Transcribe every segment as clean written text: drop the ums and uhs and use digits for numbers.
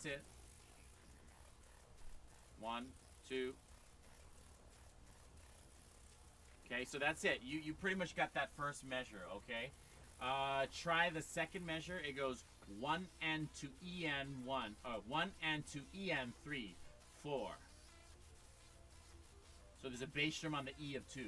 That's it. 1, 2. Okay, so that's it. You pretty much got that first measure, okay? Try the second measure. It goes 1 and to en 1. 1 and to en 3, 4. So there's a bass drum on the E of 2.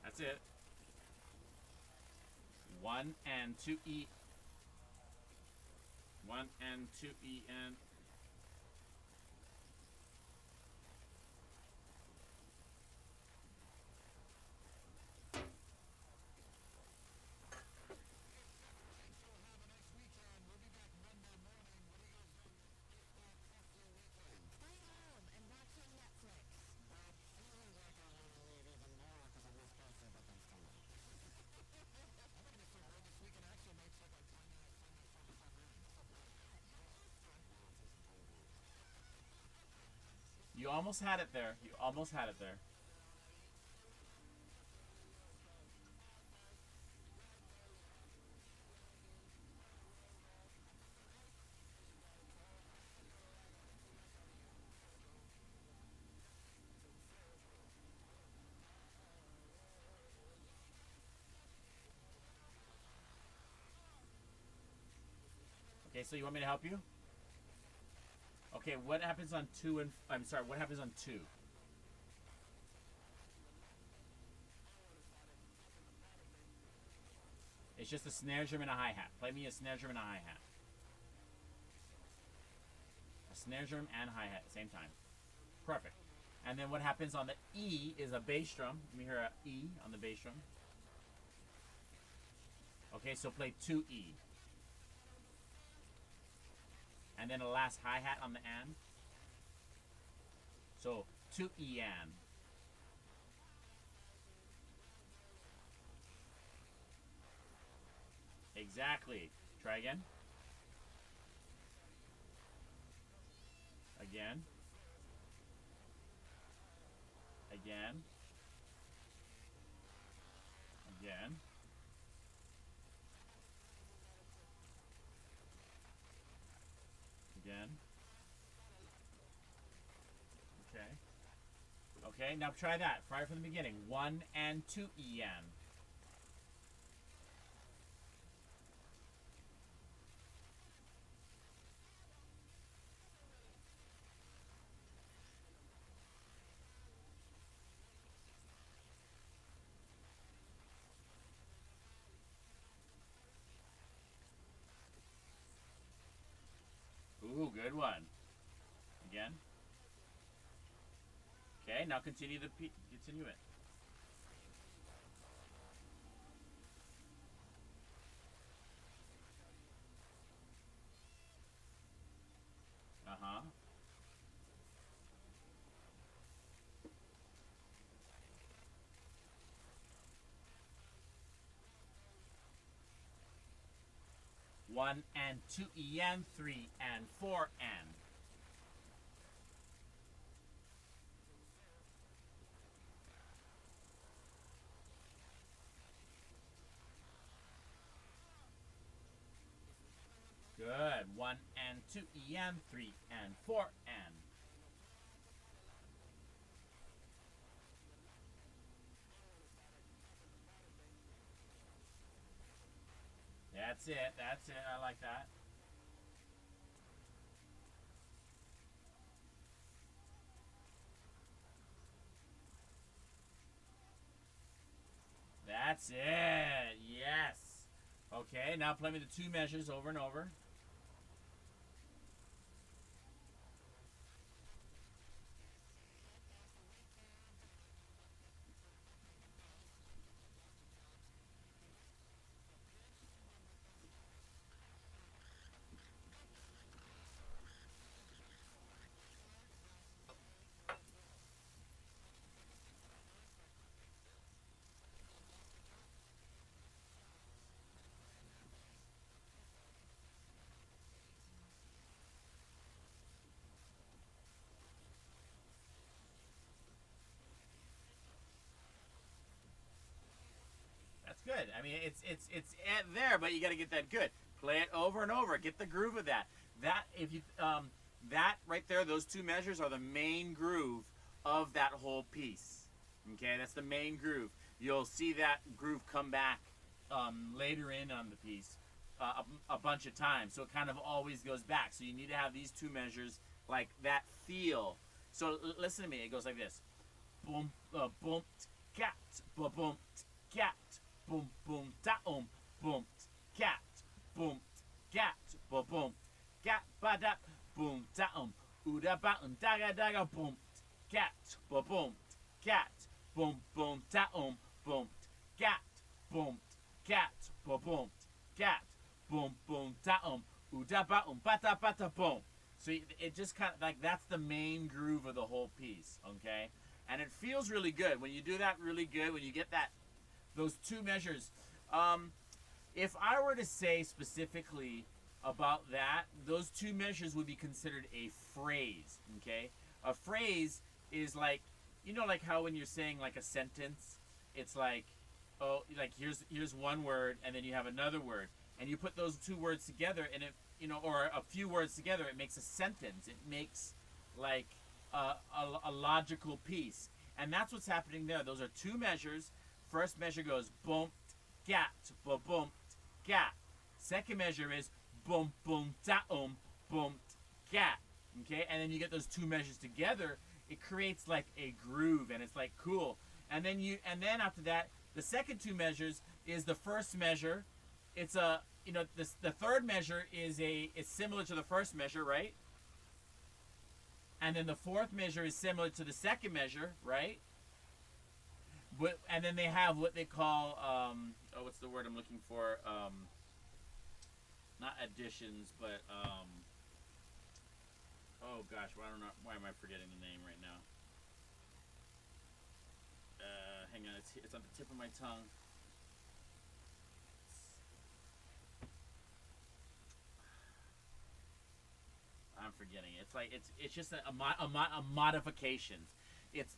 That's it. 1 and 2 E. 1 and 2 en. You almost had it there. You almost had it there. Okay, so you want me to help you? Okay, what happens on 2 and... I'm sorry, what happens on 2? It's just a snare drum and a hi-hat. Play me a snare drum and a hi-hat. A snare drum and hi-hat at the same time. Perfect. And then what happens on the E is a bass drum. Let me hear a E on the bass drum. Okay, so play 2E. And then a last hi-hat on the and. So 2E and. Exactly. Try again. Again. Again. Again. Again. Okay. Okay, now try that. Try from the beginning. 1 and 2 en. Ooh, good one. Again. Okay, now continue continue it. Uh-huh. One and 2 en, 3 and 4 en. Good. 1 and 2 en, 3 and 4 en. That's it. That's it. I like that. That's it. Yes. Okay, now play me the 2 measures over and over. good. I mean, it's there, but you got to get that good. Play it over and over. Get the groove of that. That if you that right there, those two measures are the main groove of that whole piece. Okay, that's the main groove. You'll see that groove come back later in on the piece a bunch of times, so it kind of always goes back. So you need to have these two measures like that feel. So listen to me. It goes like this: boom, boom, cat, boom, cat, boom, boom, ta, boom, cat, boom, cat, boom, cat, ba da, boom, ta, uda ba, daga daga, boom, cat, boom, cat, boom, boom, ta, boom, cat, boom, cat, boom, cat, boom, boom, ta, uda ba, bata bata, boom. So it just kind of like that's the main groove of the whole piece, okay? And it feels really good when you do that. Really good when you get that those two measures. If I were to say specifically about that, those two measures would be considered a phrase, okay? A phrase is like, you know, like how when you're saying like a sentence, it's like, oh, like here's one word and then you have another word and you put those two words together and it, you know, or a few words together, it makes a sentence. It makes like a logical piece, and that's what's happening there. Those are two measures. First measure goes boom, gat, boom, gat. Second measure is boom, boom, ta, boom, gat. Okay, and then you get those two measures together. It creates like a groove, and it's like cool. And then after that, the second two measures is the first measure. It's a, you know, the third measure is similar to the first measure, right? And then the fourth measure is similar to the second measure, right? But, and then they have what they call, what's the word I'm looking for? Not additions, but, oh gosh, why am I forgetting the name right now? Hang on, it's on the tip of my tongue. I'm forgetting. It's like it's just a modifications. It's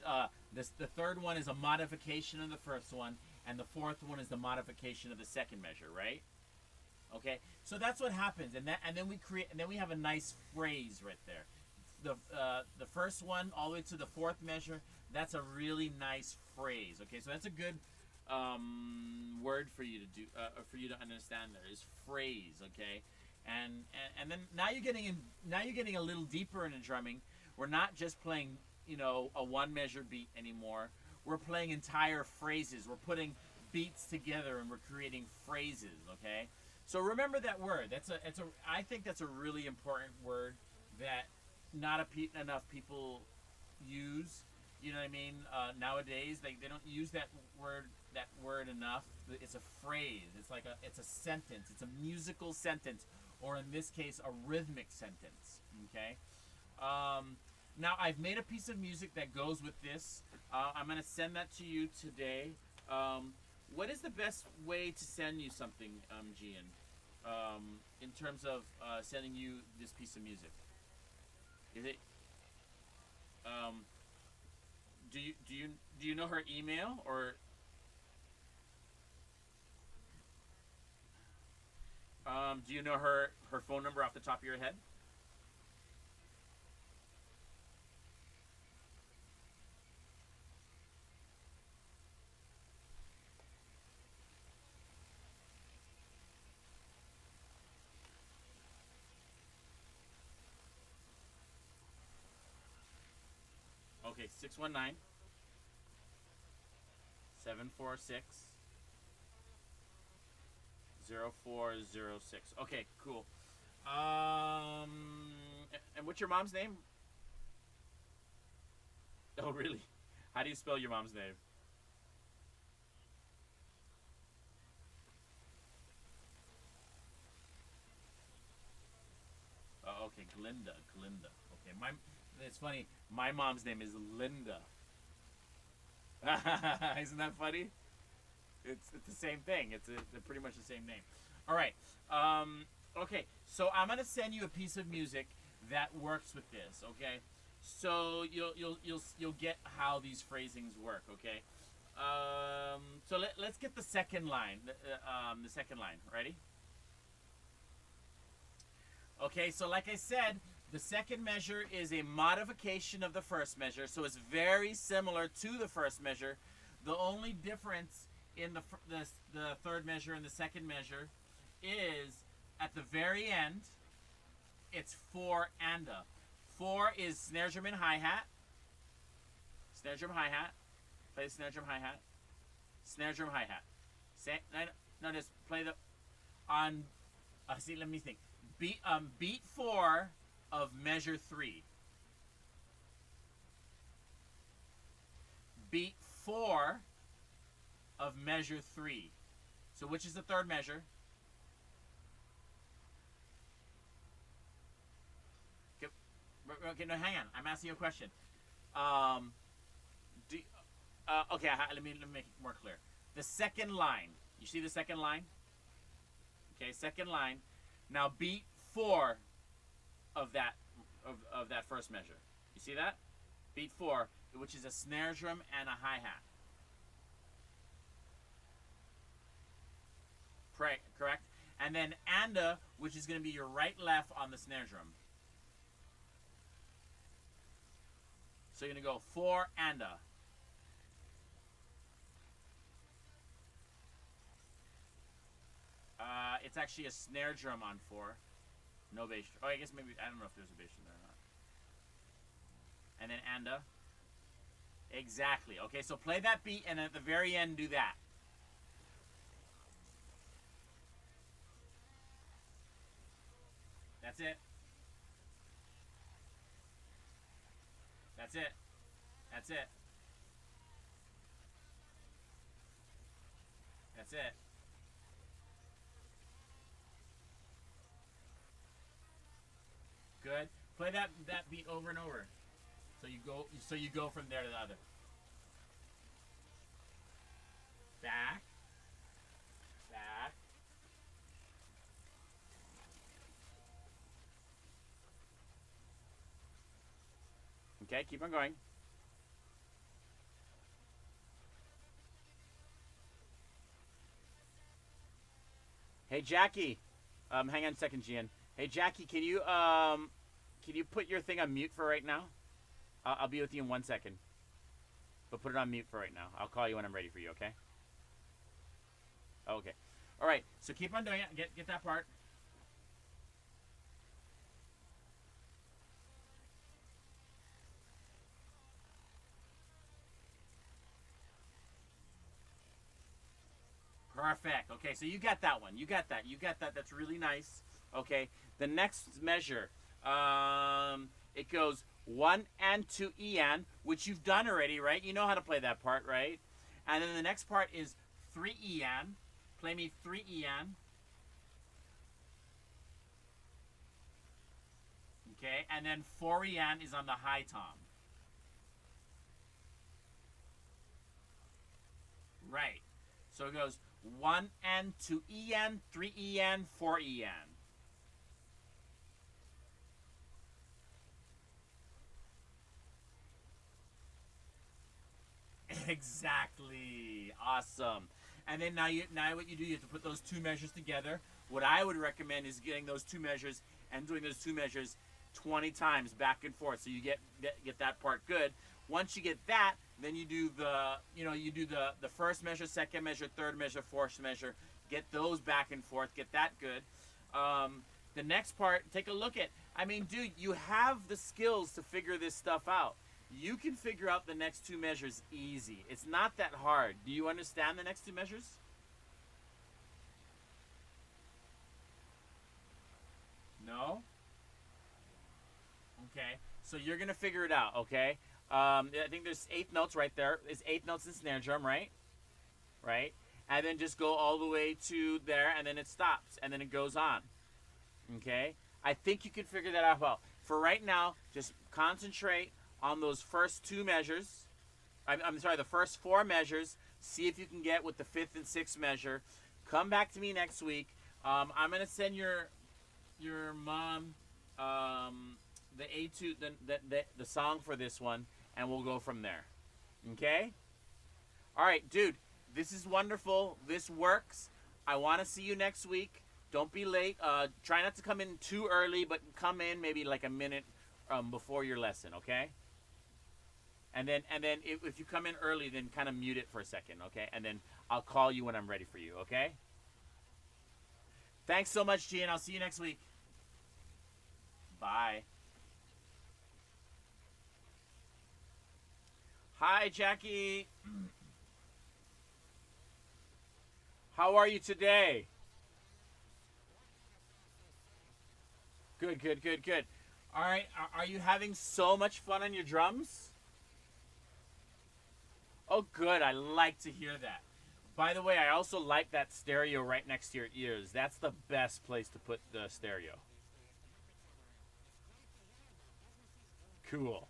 the third one is a modification of the first one, and the fourth one is the modification of the second measure, right? Okay, so that's what happens, and then we have a nice phrase right there. The first one all the way to the fourth measure, that's a really nice phrase. Okay, so that's a good word for you to do for you to understand. There is phrase. Okay. And then now you're getting a little deeper into drumming. We're not just playing, you know, a one measure beat anymore. We're playing entire phrases. We're putting beats together and we're creating phrases, okay? So remember that word. I think that's a really important word that not enough people use. You know what I mean? Nowadays they don't use that word enough. It's a phrase. It's a sentence. It's a musical sentence. Or in this case, a rhythmic sentence, okay? Now, I've made a piece of music that goes with this. I'm going to send that to you today. What is the best way to send you something, Gian, in terms of sending you this piece of music? Is it... do you know her email, or... do you know her phone number off the top of your head? Okay, 619-746-0406. Okay, cool. And what's your mom's name? Oh, really? How do you spell your mom's name? Okay, Glinda. Okay, it's funny. My mom's name is Linda. Isn't that funny? It's the same thing. They're pretty much the same name. All right. Okay. So I'm gonna send you a piece of music that works with this. Okay. So you'll get how these phrasings work. Okay. So let's get the second line. The second line. Ready? Okay, so like I said, the second measure is a modification of the first measure, so it's very similar to the first measure. The only difference in the third measure and the second measure is at the very end, it's 4 and a. 4 is snare drum and hi-hat. Snare drum, hi-hat. Play the snare drum, hi-hat. Snare drum, hi-hat. No, just play the, on, see, let me think. Beat 4 of measure 3. Beat 4 of measure 3. So which is the third measure? Okay, no, hang on. I'm asking you a question. Okay, let me make it more clear. The second line. You see the second line? Okay, second line. Now beat 4 of that first measure. You see that? Beat 4, which is a snare drum and a hi-hat. Correct? And then anda, which is going to be your right left on the snare drum. So you're going to go 4 anda. It's actually a snare drum on 4. No bass. Oh, I guess maybe, I don't know if there's a bass drum there or not. And then anda. Exactly. Okay, so play that beat and at the very end do that. That's it. That's it. That's it. That's it. Good. Play that beat over and over. So you go from there to the other. Back. Back. Okay, keep on going. Hey Jackie. Hang on a second, Gian. Hey Jackie, can you put your thing on mute for right now? I'll be with you in 1 second. But put it on mute for right now. I'll call you when I'm ready for you, okay? Okay. All right. So keep on doing it. Get that part. Perfect. Okay, so you got that one. You got that. You got that. That's really nice. Okay. The next measure, it goes 1 and 2 en, which you've done already, right? You know how to play that part, right? And then the next part is 3 en. Play me 3 en. Okay, and then 4 en is on the high tom. Right. So it goes 1 and 2 en, 3 en, 4 en. Exactly. Awesome. And then now what you do, you have to put those two measures together. What I would recommend is getting those two measures and doing those two measures 20 times back and forth, so you get that part good. Once you get that, then you do the first measure, second measure, third measure, fourth measure. Get those back and forth. Get that good. The next part, take a look at. I mean, dude, you have the skills to figure this stuff out. You can figure out the next two measures easy. It's not that hard. Do you understand the next two measures? No? Okay. So you're going to figure it out, okay? I think there's eighth notes right there. It's eighth notes in snare drum, right? Right? And then just go all the way to there, and then it stops, and then it goes on. Okay? I think you can figure that out well. For right now, just concentrate on those first two measures. I'm sorry, the first four measures. See if you can get with the fifth and sixth measure. Come back to me next week. I'm gonna send your mom the etude, the song for this one, and we'll go from there. Okay? All right, dude. This is wonderful. This works. I want to see you next week. Don't be late. Try not to come in too early, but come in maybe like a minute before your lesson, okay? And then if you come in early, then kind of mute it for a second, okay? And then I'll call you when I'm ready for you, okay? Thanks so much, Gian. I'll see you next week. Bye. Hi, Jackie. How are you today? Good, good, good, good. All right. Are you having so much fun on your drums? Oh, good. I like to hear that. By the way, I also like that stereo right next to your ears. That's the best place to put the stereo. Cool.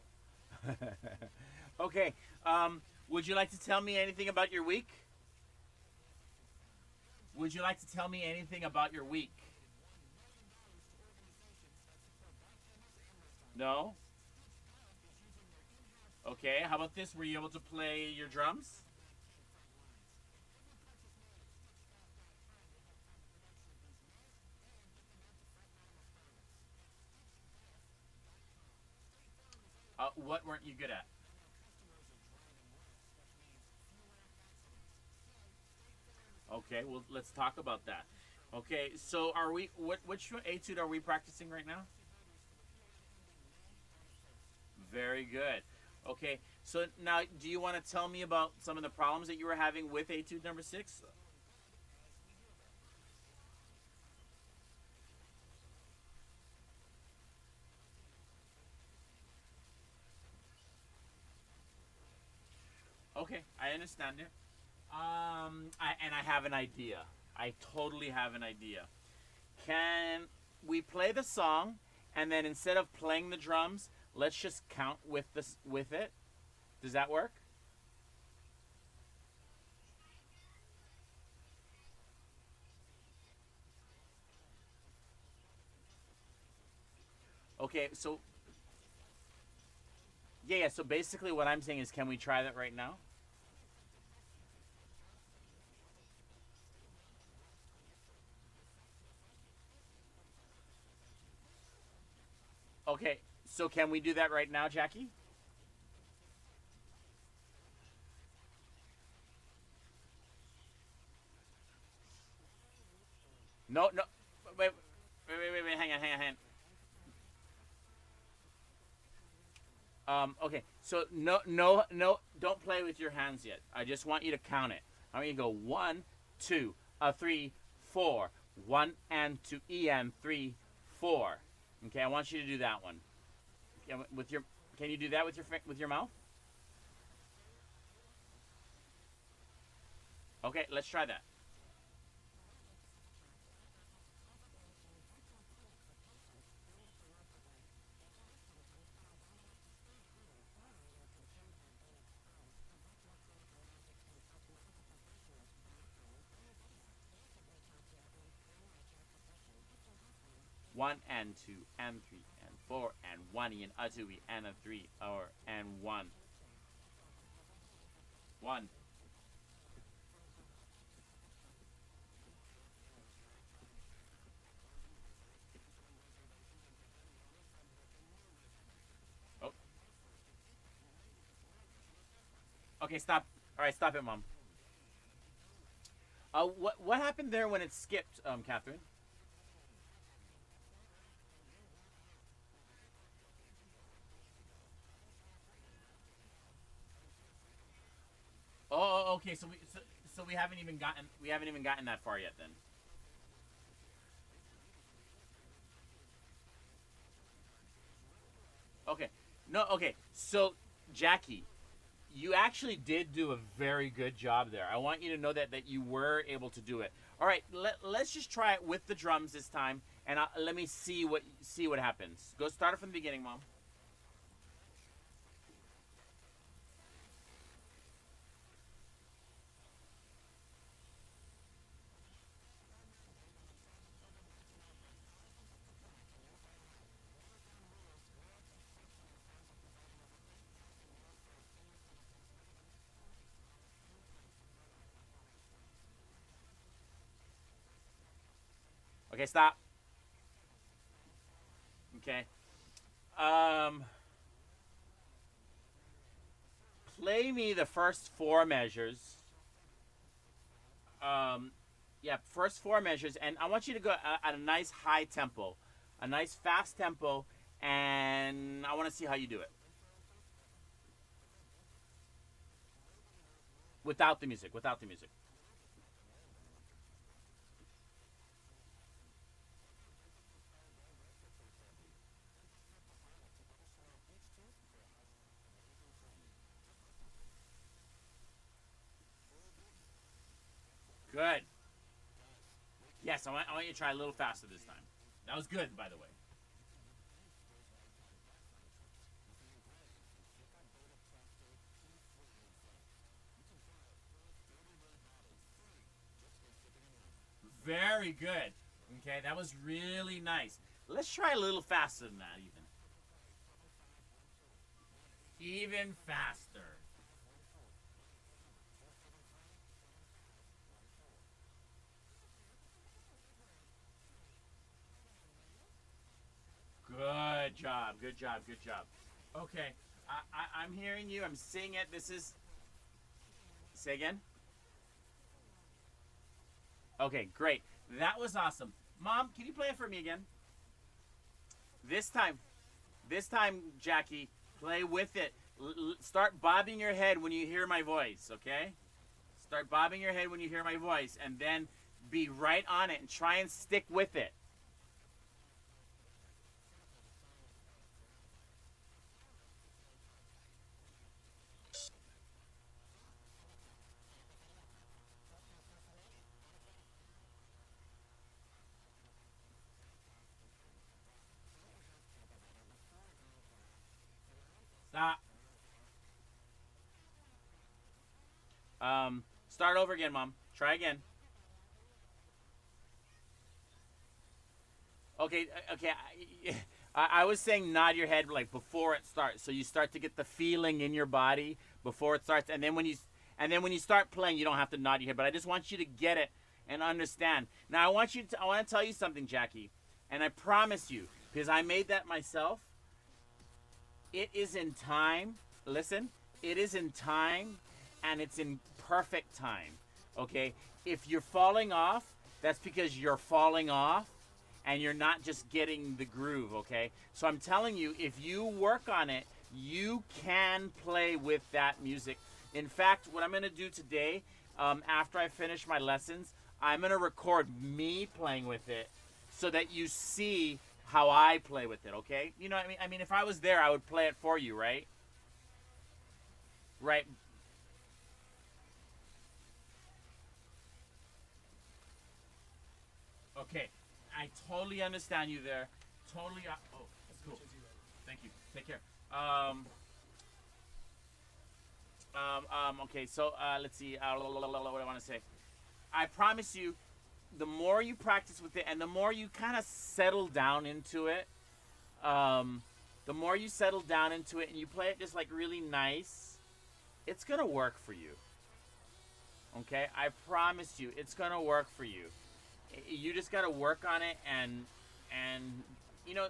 Okay. Would you like to tell me anything about your week? Would you like to tell me anything about your week? No? Okay. How about this? Were you able to play your drums? What weren't you good at? Okay, well, let's talk about that. Okay, so are we? Which etude are we practicing right now? Very good. Okay, so now, do you want to tell me about some of the problems that you were having with etude number six? Okay, I understand it. And I have an idea. I totally have an idea. Can we play the song, and then instead of playing the drums, let's just count with this with it? Does that work? Okay, so yeah, yeah. So basically, what I'm saying is, can we try that right now? Okay, so can we do that right now, Jackie? No, no. Wait. Hang on. Okay, so no. Don't play with your hands yet. I just want you to count it. I want you to go one, two, three, four. One and two, en, three, four. Okay, I want you to do that one. With your, can you do that with your mouth? Okay, let's try that. One and two and three and four and one and a two and a three or and one. One. Oh, okay, stop. All right, stop it, mom. What happened there when it skipped, Catherine? Okay. So we haven't even gotten that far yet then. Okay. No. Okay. So Jackie, you actually did do a very good job there. I want you to know that you were able to do it. All right. Let's just try it with the drums this time, and let me see what happens. Go start it from the beginning, mom. Okay, stop. Okay. Um, Play me the first four measures. Um, yeah, first four measures, and I want you to go at a nice high tempo, a nice fast tempo, and I want to see how you do it without the music. Without the music. Good. Yes, I want you to try a little faster this time. That was good, by the way. Very good. Okay, that was really nice. Let's try a little faster than that, even. Even faster. Good job. Good job. Good job. Okay, I'm hearing you. I'm seeing it. This is. Say again. Okay, great. That was awesome. Mom, can you play it for me again? This time, Jackie, play with it. Start bobbing your head when you hear my voice, okay? Start bobbing your head when you hear my voice, and then be right on it and try and stick with it. Stop. Start over again, Mom. Try again. Okay, okay. I was saying nod your head like before it starts, so you start to get the feeling in your body before it starts, and then when you start playing, you don't have to nod your head. But I just want you to get it and understand. Now I want to tell you something, Jackie, and I promise you because I made that myself. It is in time. Listen, it is in time, and it's in perfect time. Okay, if you're falling off, that's because you're falling off and you're not just getting the groove, okay? So I'm telling you, if you work on it, you can play with that music. In fact, what I'm going to do today, after I finish my lessons, I'm going to record me playing with it so that you see how I play with it, okay? You know what I mean? I mean, if I was there, I would play it for you, right? Right. Okay. I totally understand you there. Totally. Oh, that's cool. Thank you. Take care. Okay, so let's see. What do I want to say? I promise you, the more you practice with it and the more you kind of settle down into it, the more you settle down into it and you play it just like really nice, it's going to work for you. Okay? I promise you, it's going to work for you. You just got to work on it and you know,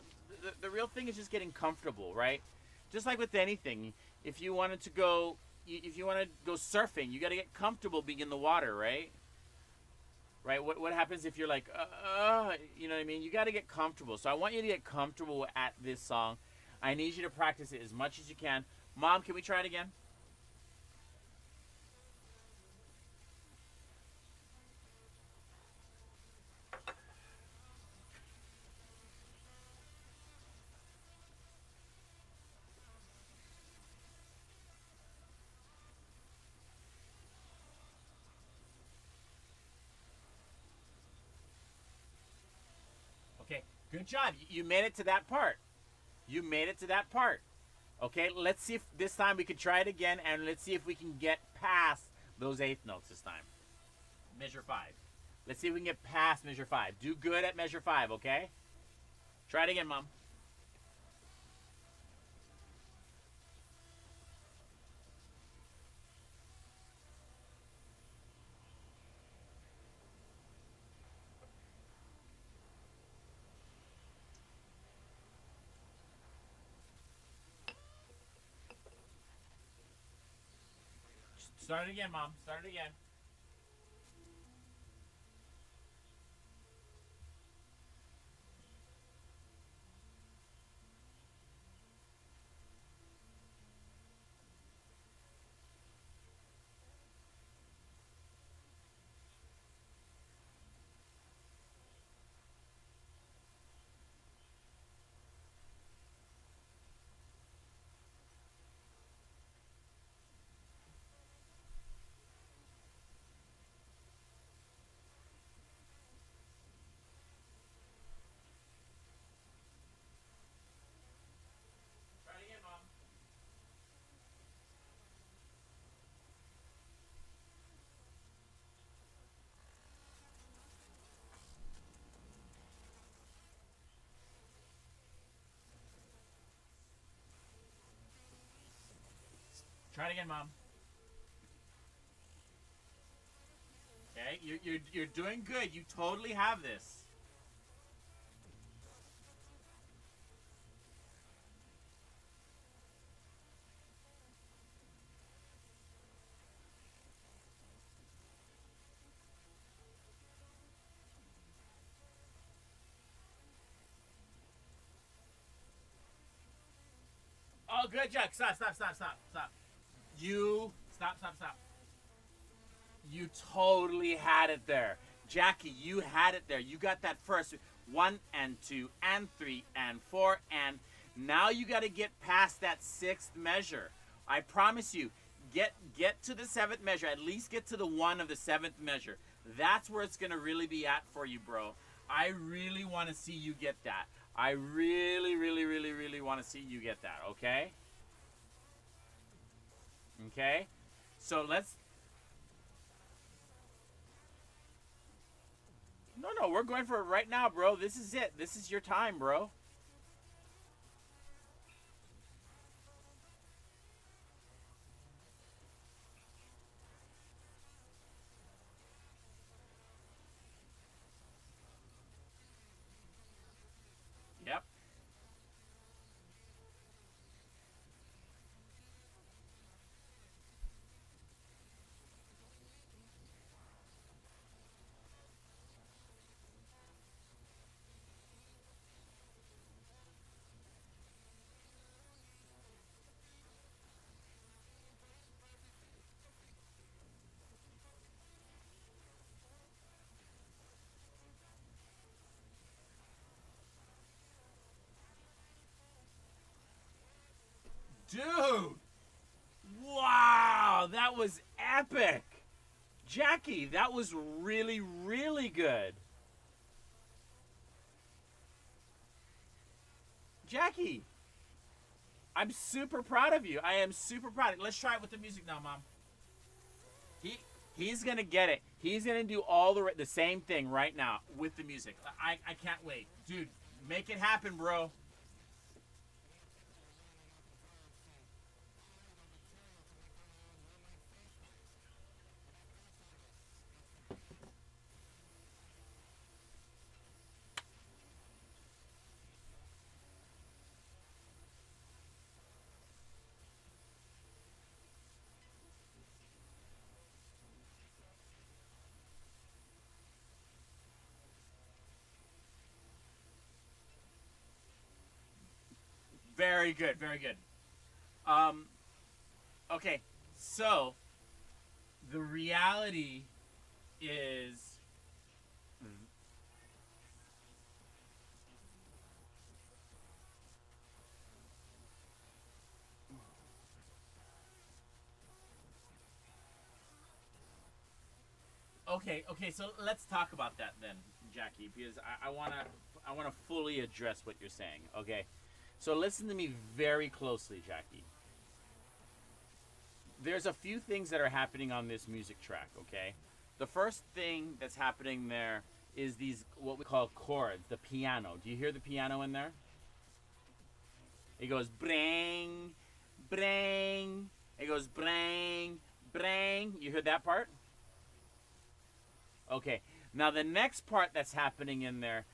the real thing is just getting comfortable, right? Just like with anything, if you wanted to go if you want to go surfing, you got to get comfortable being in the water, right? Right? What happens if you're like, you know what I mean? You got to get comfortable. So I want you to get comfortable at this song. I need you to practice it as much as you can. Mom, can we try it again? Okay, good job. You made it to that part. You made it to that part. Okay, let's see if this time we can try it again, and let's see if we can get past those eighth notes this time. Measure five. Let's see if we can get past measure five. Do good at measure five, okay? Try it again, Mom. Start it again, Mom. Start it again. Try it again, Mom. Try it again, Mom. Okay, you're doing good. You totally have this. Oh, good, Jack. Stop. You stop. You totally had it there. Jackie, you had it there. You got that first one and two and three and four, and now you got to get past that sixth measure. I promise you, get to the seventh measure. At least get to the one of the seventh measure. That's where it's gonna really be at for you, bro. I really want to see you get that. I really want to see you get that. Okay. Okay. So let's. No, we're going for it right now, bro. This is it. This is your time, bro. Yep. Dude! Wow, that was epic! Jackie, that was really good. Jackie, I'm super proud of you. I am super proud. Let's try it with the music now, Mom. He he's gonna get it. He's gonna do all the same thing right now with the music. I can't wait, dude. Make it happen, bro. Very good, very good. Um, okay, so the reality is okay. So let's talk about that then, Jackie, because I wanna fully address what you're saying. Okay, so listen to me very closely, Jackie. There's a few things that are happening on this music track. Okay, the first thing that's happening there is these what we call chords, the piano. Do you hear the piano in there? It goes bring, bring. It goes bring, bring. You heard that part? Okay. Now the next part that's happening in there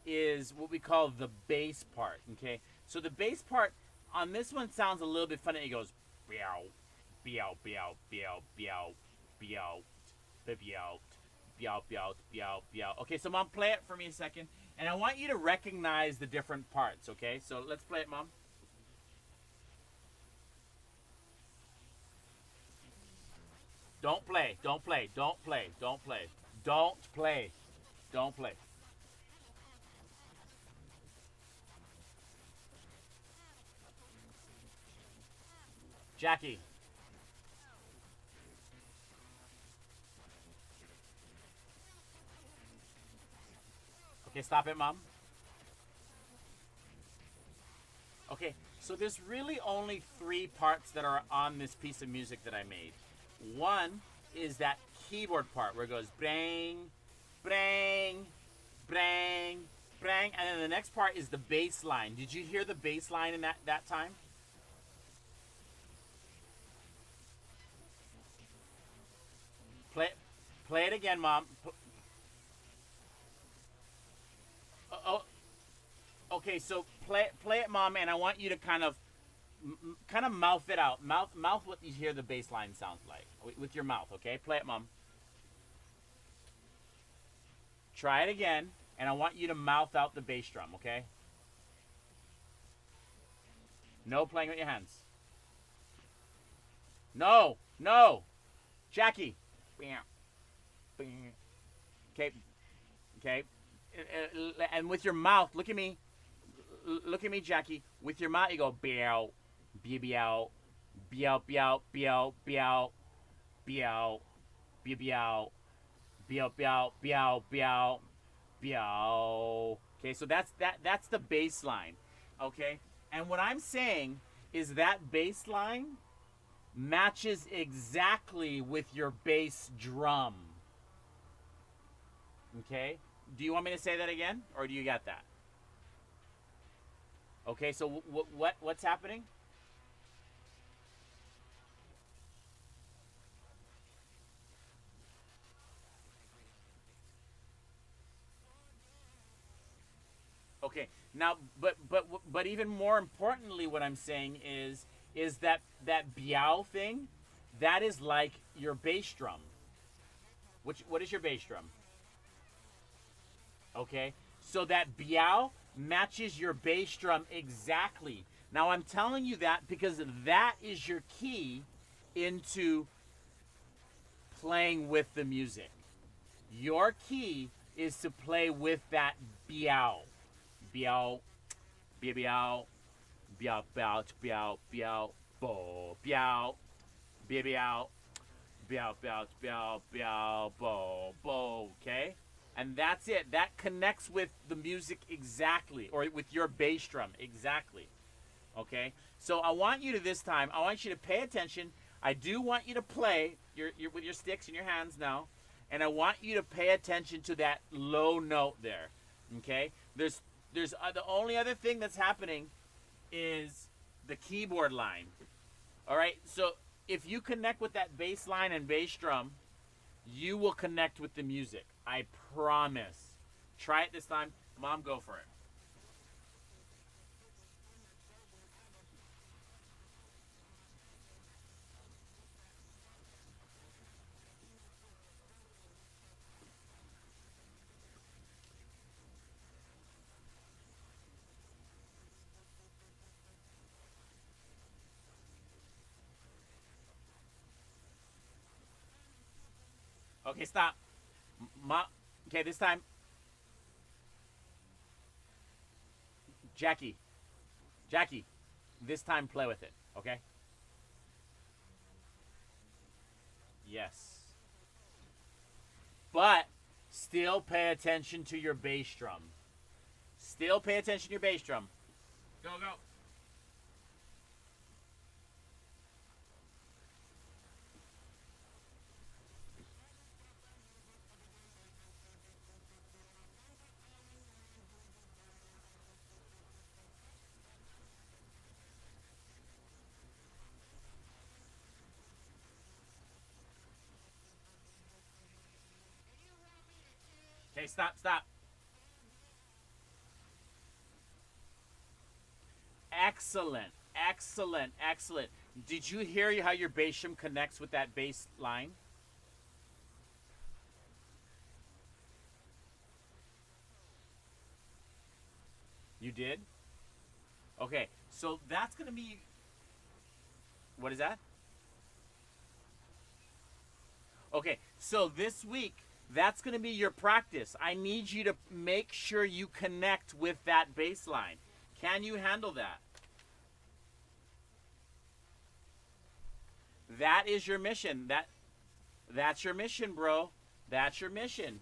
is what we call the bass part. Okay. So the bass part on this one sounds a little bit funny. It goes, meow, Be out, be out, be out, be out, be out, be out, be out, be out, be out, be out. Okay, so Mom, play it for me a second. And I want you to recognize the different parts, okay? So let's play it, Mom. Don't play, don't play, don't play, don't play, don't play, don't play. Jackie. Okay, stop it, Mom. Okay, so there's really only three parts that are on this piece of music that I made. One is that keyboard part where it goes bang, bang, bang, bang, and then the next part is the bass line. Did you hear the bass line in that time? Play, play it again, Mom. Oh, okay. So play it, Mom, and I want you to kind of mouth it out. Mouth what you hear the bass line sounds like with your mouth. Okay, play it, Mom. Try it again, and I want you to mouth out the bass drum. Okay. No playing with your hands. No, no, Jackie. Okay, okay. And with your mouth, look at me, Jackie. With your mouth, you go meow, meow, meow, meow, meow, meow, meow, meow, meow, meow, meow, meow, meow. Okay, so that's the bass line. Okay, and what I'm saying is that bass line matches exactly with your bass drum. Okay, do you want me to say that again, or do you get that? Okay, so what's happening? Okay, now, but even more importantly, what I'm saying is that biao thing, that is like your bass drum. What is your bass drum? Okay, so that biao matches your bass drum exactly. Now I'm telling you that because that is your key into playing with the music. Your key is to play with that biao, biao, biao, biao, biao, biao, biao, bo, biao, biao, biao, biao, biao, biao, bo, bo. Okay, and that's it. That connects with the music exactly, or with your bass drum exactly. Okay, so I want you to this time. I want you to pay attention. I do want you to play your with your sticks in your hands now, and I want you to pay attention to that low note there. Okay, there's the only other thing that's happening is the keyboard line. All right, so if you connect with that bass line and bass drum, you will connect with the music. I promise. Try it this time. Mom, go for it. Okay, stop. Mom, okay, this time, Jackie, Jackie, this time play with it, okay? Yes. But still pay attention to your bass drum. Still pay attention to your bass drum. Go, go. Okay, stop, stop. Excellent, excellent, excellent. Did you hear how your bass shim connects with that bass line? You did? Okay, so that's going to be. What is that? Okay, so this week, that's going to be your practice. I need you to make sure you connect with that bass line. Can you handle that? That is your mission. That's your mission, bro. That's your mission.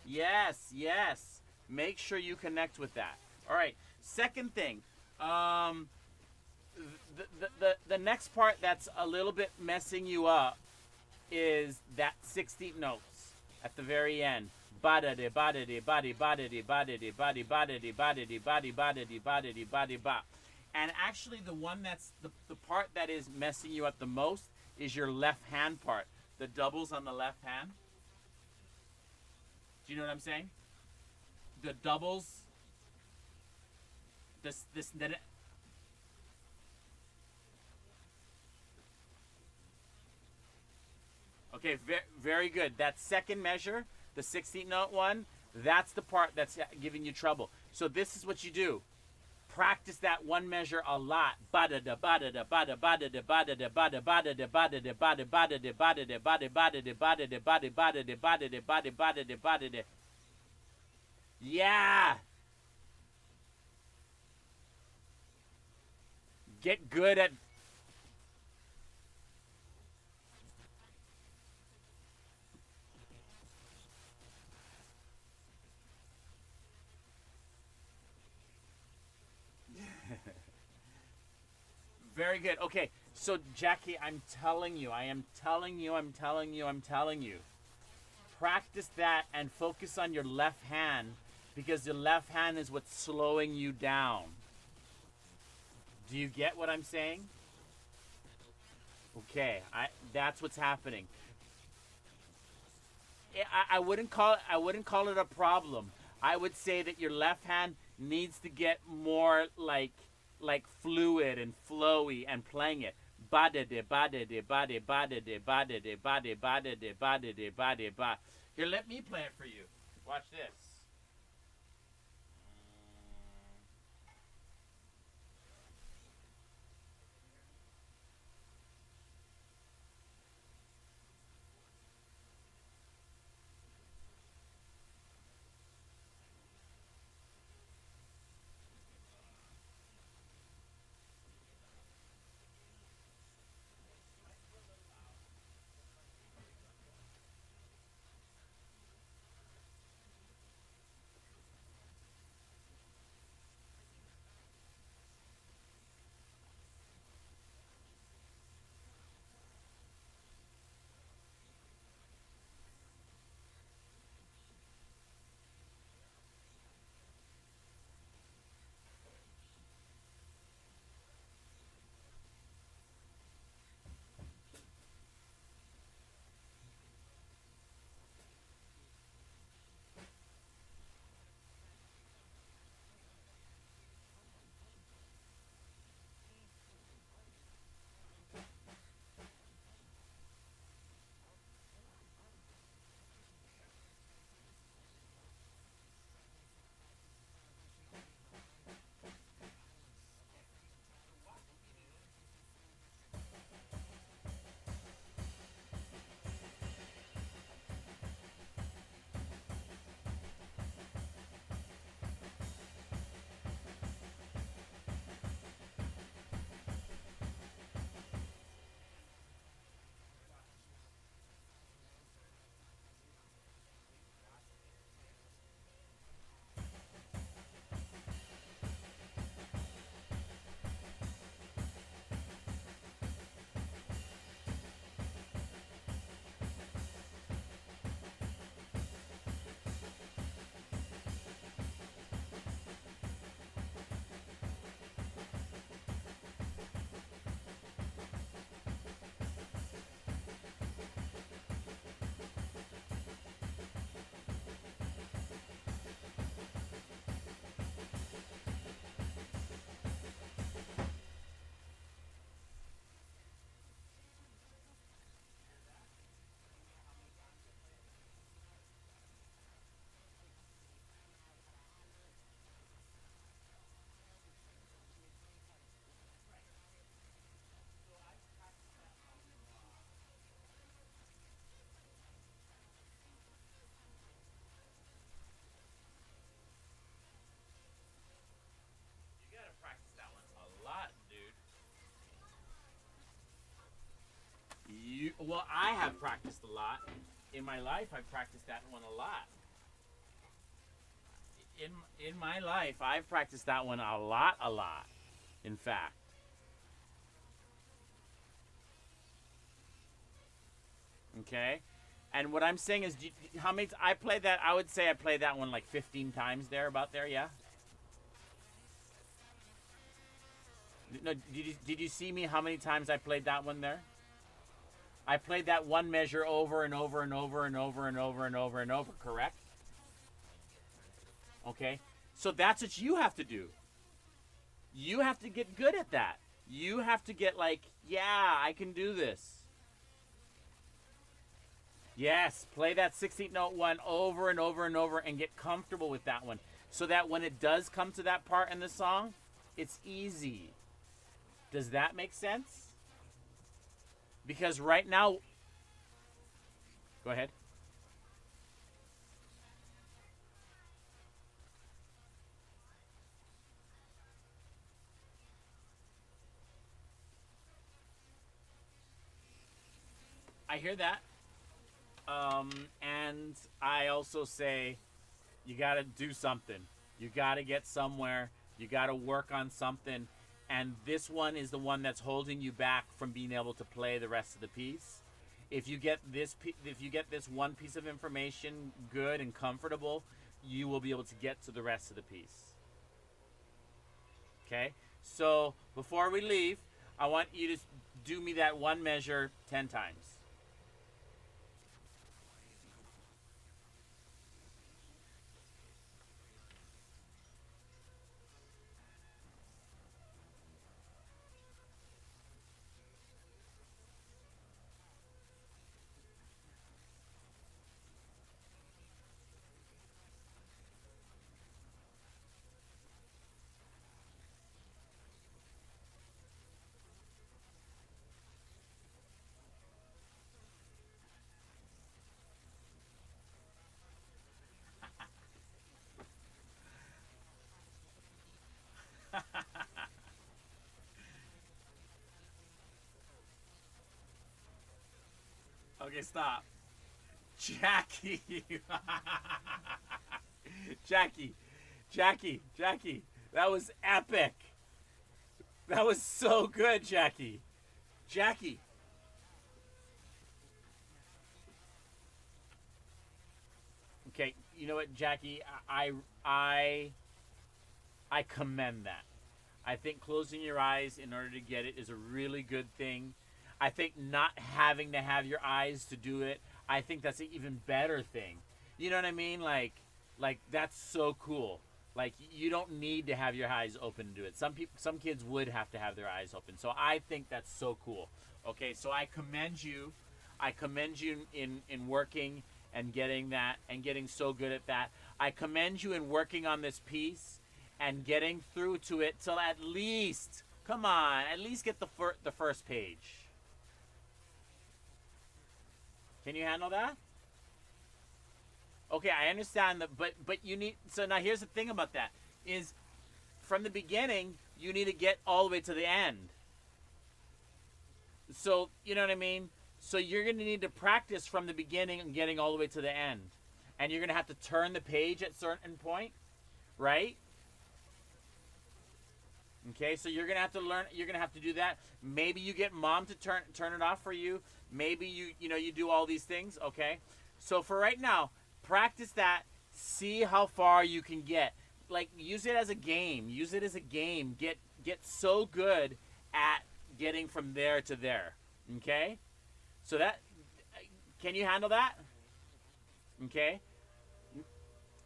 Yes, yes. Make sure you connect with that. All right. Second thing, um, the next part that's a little bit messing you up is that 16th notes at the very end. Bada de bada de body bada de bada de body bada de bada de body bada de bada de body ba. And actually, the one that's the part that is messing you up the most is your left hand part. The doubles on the left hand. Do you know what I'm saying? The doubles. This that. Okay, very good. That second measure, the 16th note one, that's the part that's giving you trouble. So this is what you do. Practice that one measure a lot. Bada da bada da bada bada da bada da bada bada da bada da bada bada da bada da bada bada da bada da bada bada da bada da bada bada da bada da. Yeah. Get good at. Very good. Okay, so Jackie, I'm telling you, I am telling you, I'm telling you, I'm telling you. Practice that and focus on your left hand because your left hand is what's slowing you down. Do you get what I'm saying? Okay, that's what's happening. I wouldn't call it a problem. I would say that your left hand needs to get more like fluid and flowy and playing it. Bada de bada de bada bada de bada de bada bada de bada de bada ba. Here, let me play it for you. Watch this. Well, I have practiced a lot. In my life, I've practiced that one a lot. In my life, I've practiced that one a lot, in fact. Okay? And what I'm saying is, how many, I played that, I would say I played that one like 15 times there, about there, yeah? No, did you see me how many times I played that one there? I played that one measure over and over and over and over and over and over and over, correct? Okay? So that's what you have to do. You have to get good at that. You have to get like, yeah, I can do this. Yes, play that 16th note one over and over and over and get comfortable with that one. So that when it does come to that part in the song, it's easy. Does that make sense? Because right now... Go ahead. I hear that. And I also say, you got to do something. You got to get somewhere. You got to work on something. And this one is the one that's holding you back from being able to play the rest of the piece. If you get this one piece of information good and comfortable, you will be able to get to the rest of the piece. Okay? So, before we leave, I want you to do me that one measure 10 times. Okay, stop. Jackie. Jackie. That was epic. That was so good, Jackie. Jackie. Okay, you know what, Jackie? I I commend that. I think closing your eyes in order to get it is a really good thing. I think not having to have your eyes to do it, I think that's an even better thing. You know what I mean? Like that's so cool. Like you don't need to have your eyes open to do it. Some kids would have to have their eyes open. So I think that's so cool. Okay, so I commend you. I commend you in working and getting that and getting so good at that. I commend you in working on this piece and getting through to it till at least, come on, at least get the first page. Can you handle that? Okay, I understand that, but you need. So now here's the thing about that is, from the beginning you need to get all the way to the end. So you know what I mean. So you're gonna need to practice from the beginning and getting all the way to the end, and you're gonna have to turn the page at a certain point, right? Okay, so you're gonna have to learn. You're gonna have to do that. Maybe you get mom to turn it off for you. Maybe you do all these things. Okay, so for right now, practice that. See how far you can get. Like use it as a game. Use it as a game. Get so good at getting from there to there. Okay, so that can you handle that? Okay.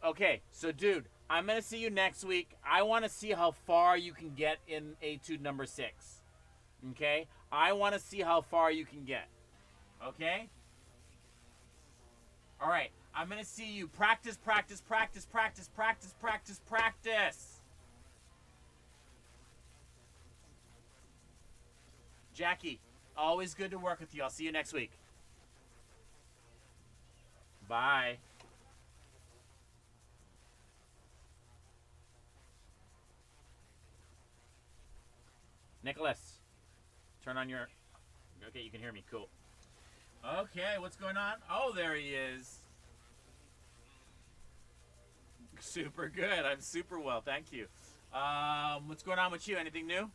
Okay, so dude, I'm gonna see you next week. I want to see how far you can get in etude number 6. Okay, I want to see how far you can get. Okay. All right, I'm gonna see you practice. Jackie, always good to work with you. I'll see you next week. Bye. Nicholas, turn on your... Okay, you can hear me. Cool. Okay, what's going on? Oh, there he is. Super good. I'm super well, thank you. What's going on with you? Anything new?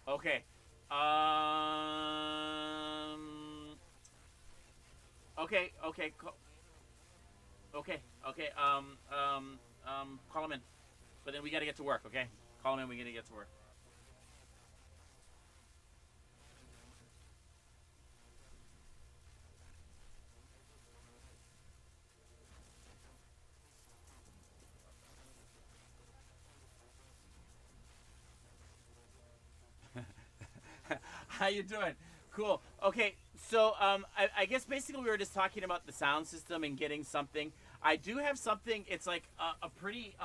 Okay. Um. Okay. Okay. Okay. Okay. Call him in. But then we got to get to work. Okay. Call him in. We got to get to work. How you doing? Cool. Okay, so I guess basically we were just talking about the sound system and getting something. I do have something. It's like a pretty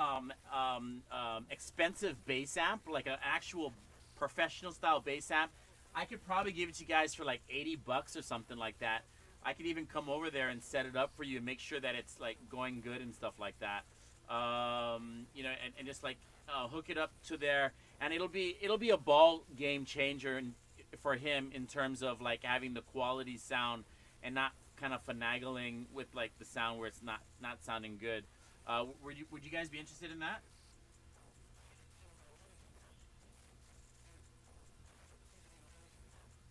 expensive bass amp, like an actual professional style bass amp. I could probably give it to you guys for like $80 or something like that. I could even come over there and set it up for you and make sure that it's like going good and stuff like that. And just like hook it up to there, and it'll be a ball game changer for him in terms of like having the quality sound and not kind of finagling with like the sound where it's not sounding good. Would you guys be interested in that?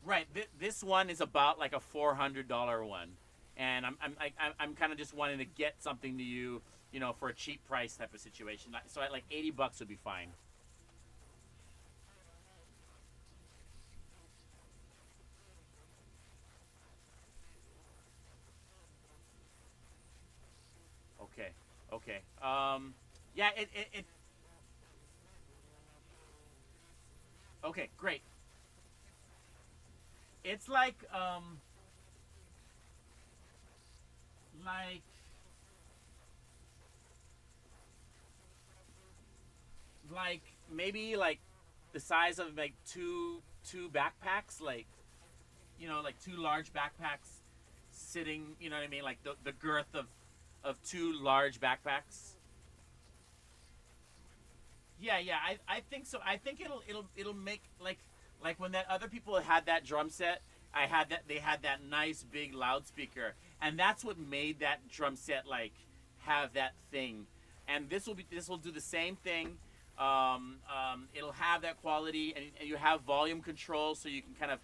Right. This one is about like a $400 one, and I'm kind of just wanting to get something to you, for a cheap price type of situation. So at like $80 would be fine. Okay. Okay. Yeah. It. Okay. Great. It's like like maybe like the size of like two backpacks, like two large backpacks sitting. You know what I mean? Like the girth of two large backpacks. Yeah, yeah, I think so. I think it'll make like when that other people had that drum set. I had that they had that nice big loudspeaker, and that's what made that drum set like have that thing. And this will do the same thing. It'll have that quality, and you have volume control, so you can kind of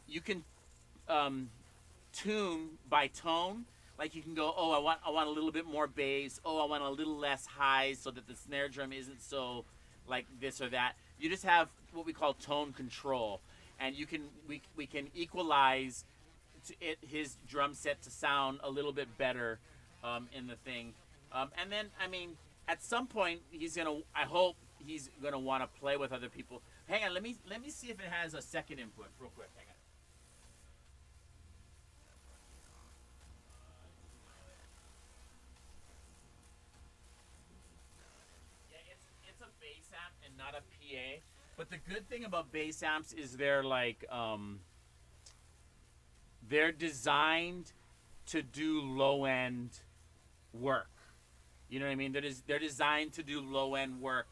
you can um, tune by tone. Like you can go, oh, I want a little bit more bass. Oh, I want a little less highs so that the snare drum isn't so like this or that. You just have what we call tone control, and we can equalize his drum set to sound a little bit better in the thing. And then I mean, at some point he's gonna. I hope he's gonna want to play with other people. Hang on, let me see if it has a second input real quick. Hang on. Yeah, it's a bass amp and not a PA. But the good thing about bass amps is they're designed to do low end work. You know what I mean? They're designed to do low end work,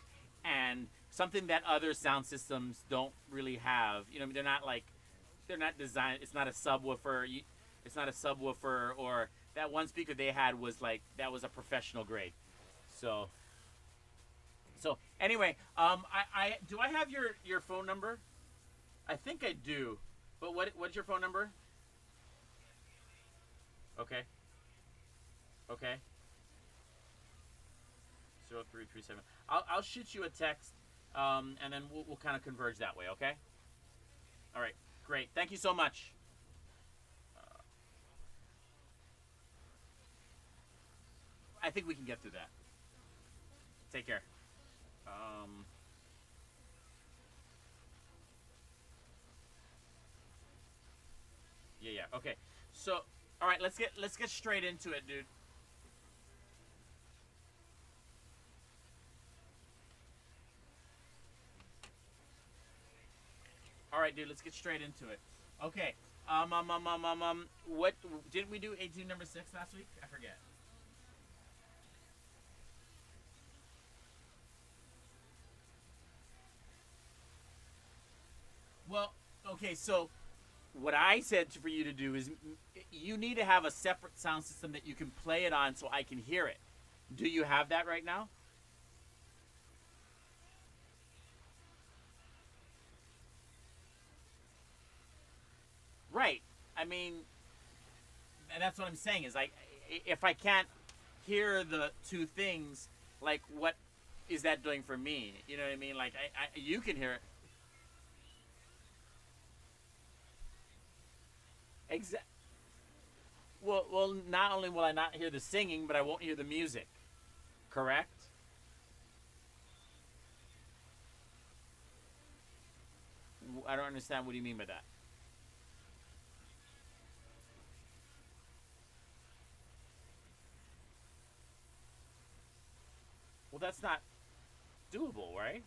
and something that other sound systems don't really have. They're not designed. It's not a subwoofer. It's not a subwoofer, or that one speaker they had was like that was a professional grade. So anyway, I do I have your phone number? I think I do. But what's your phone number? Okay. Okay. 0337. I'll shoot you a text, and then we'll kind of converge that way. Okay. All right. Great. Thank you so much. I think we can get through that. Take care. Um, yeah. Yeah. Okay. So, all right. Let's get straight into it, dude. All right, dude. Let's get straight into it. Okay. What didn't we do? 18 number 6 last week? I forget. Well, okay, so what I said for you to do is you need to have a separate sound system that you can play it on so I can hear it. Do you have that right now? Right. I mean, and that's what I'm saying is like, if I can't hear the two things, like what is that doing for me? You know what I mean? Like you can hear it. Exactly. Well, not only will I not hear the singing, but I won't hear the music. Correct? I don't understand. What do you mean by that? Well, that's not doable, right?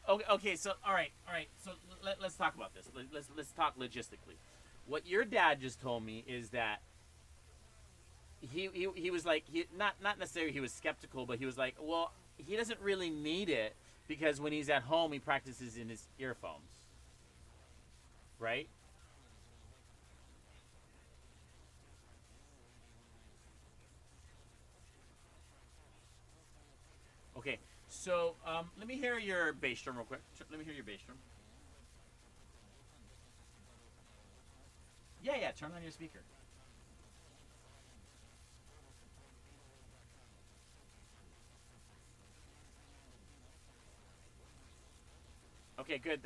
Okay, okay. So, all right. So let's talk about this. Let's talk logistically. What your dad just told me is that he was like not necessarily he was skeptical, but he was like, well, he doesn't really need it because when he's at home, he practices in his earphones, right? Okay. So let me hear your bass drum real quick. Let me hear your bass drum. Yeah, yeah. Turn on your speaker. Okay, good.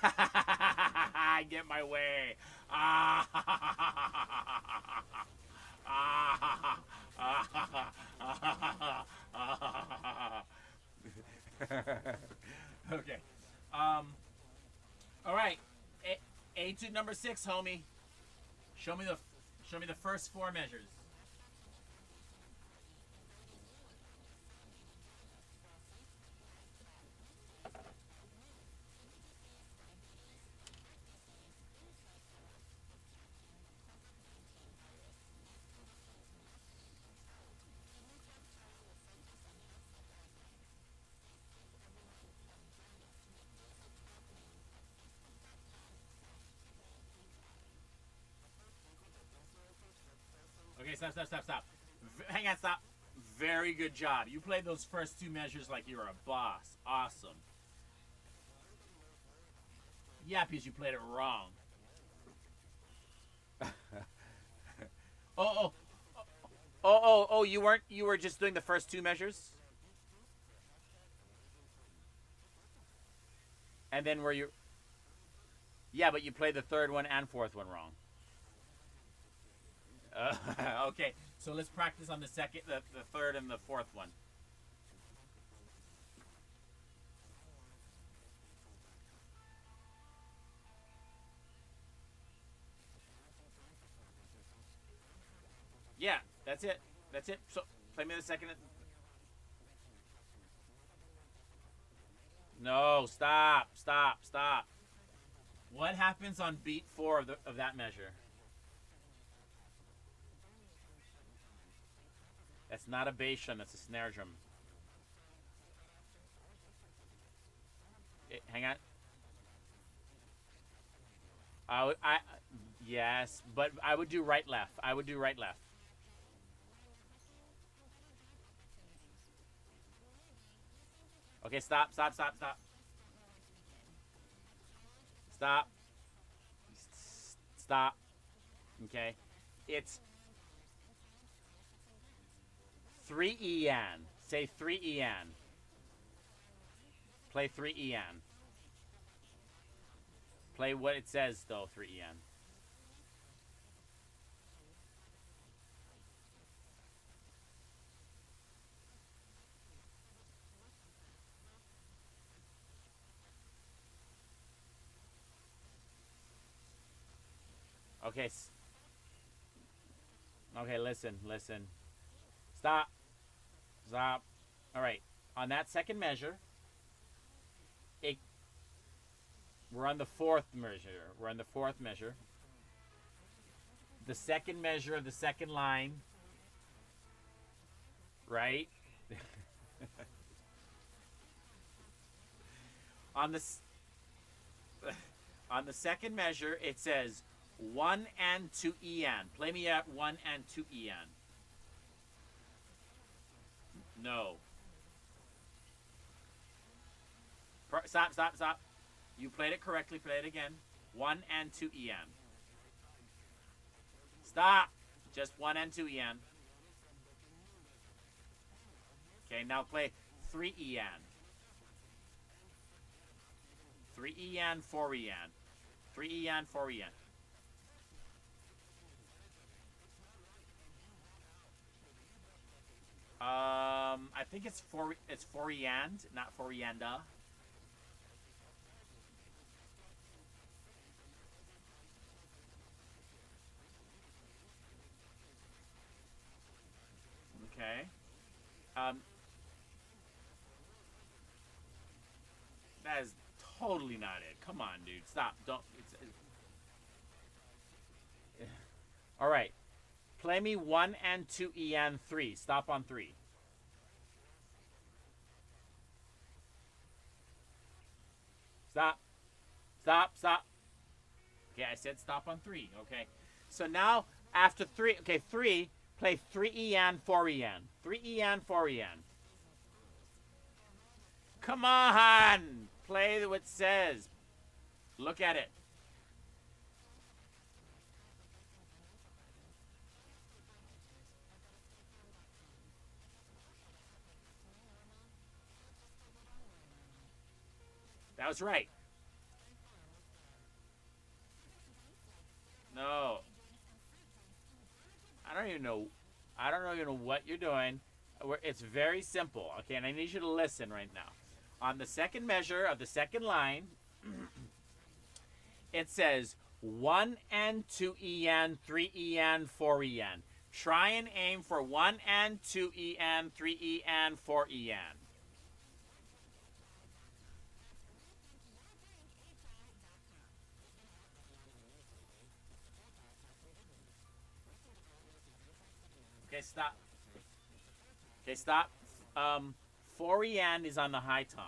I get my way. Ah. Okay. Um. All right. Etude number 6, homie. Show me the show me the first four measures. Okay, stop. Hang on, stop. Very good job. You played those first two measures like you were a boss. Awesome. Yeah, because you played it wrong. Oh, oh, oh! You weren't. You were just doing the first two measures, and then were you? Yeah, but you played the third one and fourth one wrong. Uh, okay, so let's practice on the second, the third, and the fourth one. Yeah, that's it. That's it. So play me the second. No, stop. What happens on beat four of that measure? That's not a bass drum. That's a snare drum. Hang on. I yes, but I would do right left. I would do right left. Okay, stop, stop. Okay, it's 3 en. Say 3 en. Play 3 en. Play what it says though. 3 en. Okay. Okay. Listen. Stop. Stop. All right. On that second measure, it, we're on the fourth measure. We're on the fourth measure. The second measure of the second line right? on the on the second measure, it says 1 and 2 en. Play me at 1 and 2 en. No. Stop, stop, stop. You played it correctly. Play it again. 1 and 2 en. Stop. Just 1 and 2 en. Okay, now play 3 en. 3 en, 4 en. 3 en, 4 en. I think it's 4 en, not 4 enda. Okay. That is totally not it. Come on, dude. Stop. Don't. All right. Play me 1 and 2 en 3. Stop on 3. Stop. Stop. Stop. Okay, I said stop on 3. Okay. So now after 3. Okay, 3. Play 3 en 4 en. 3 en 4 en. Come on. Play what it says. Look at it. That was right. No. I don't even know. I don't even know what you're doing. It's very simple. Okay, and I need you to listen right now. On the second measure of the second line, it says 1 and 2 en, 3 en, 4 en. Try and aim for 1 and 2 en, 3 en, 4 en. Okay, stop. Okay, stop. 4 en is on the high tom.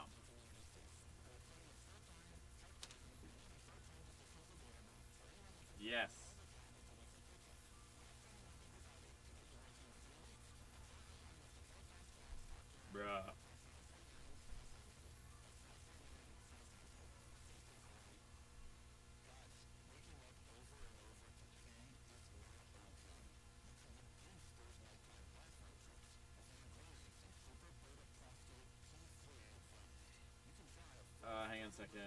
Yes. Bruh. Hang on a second.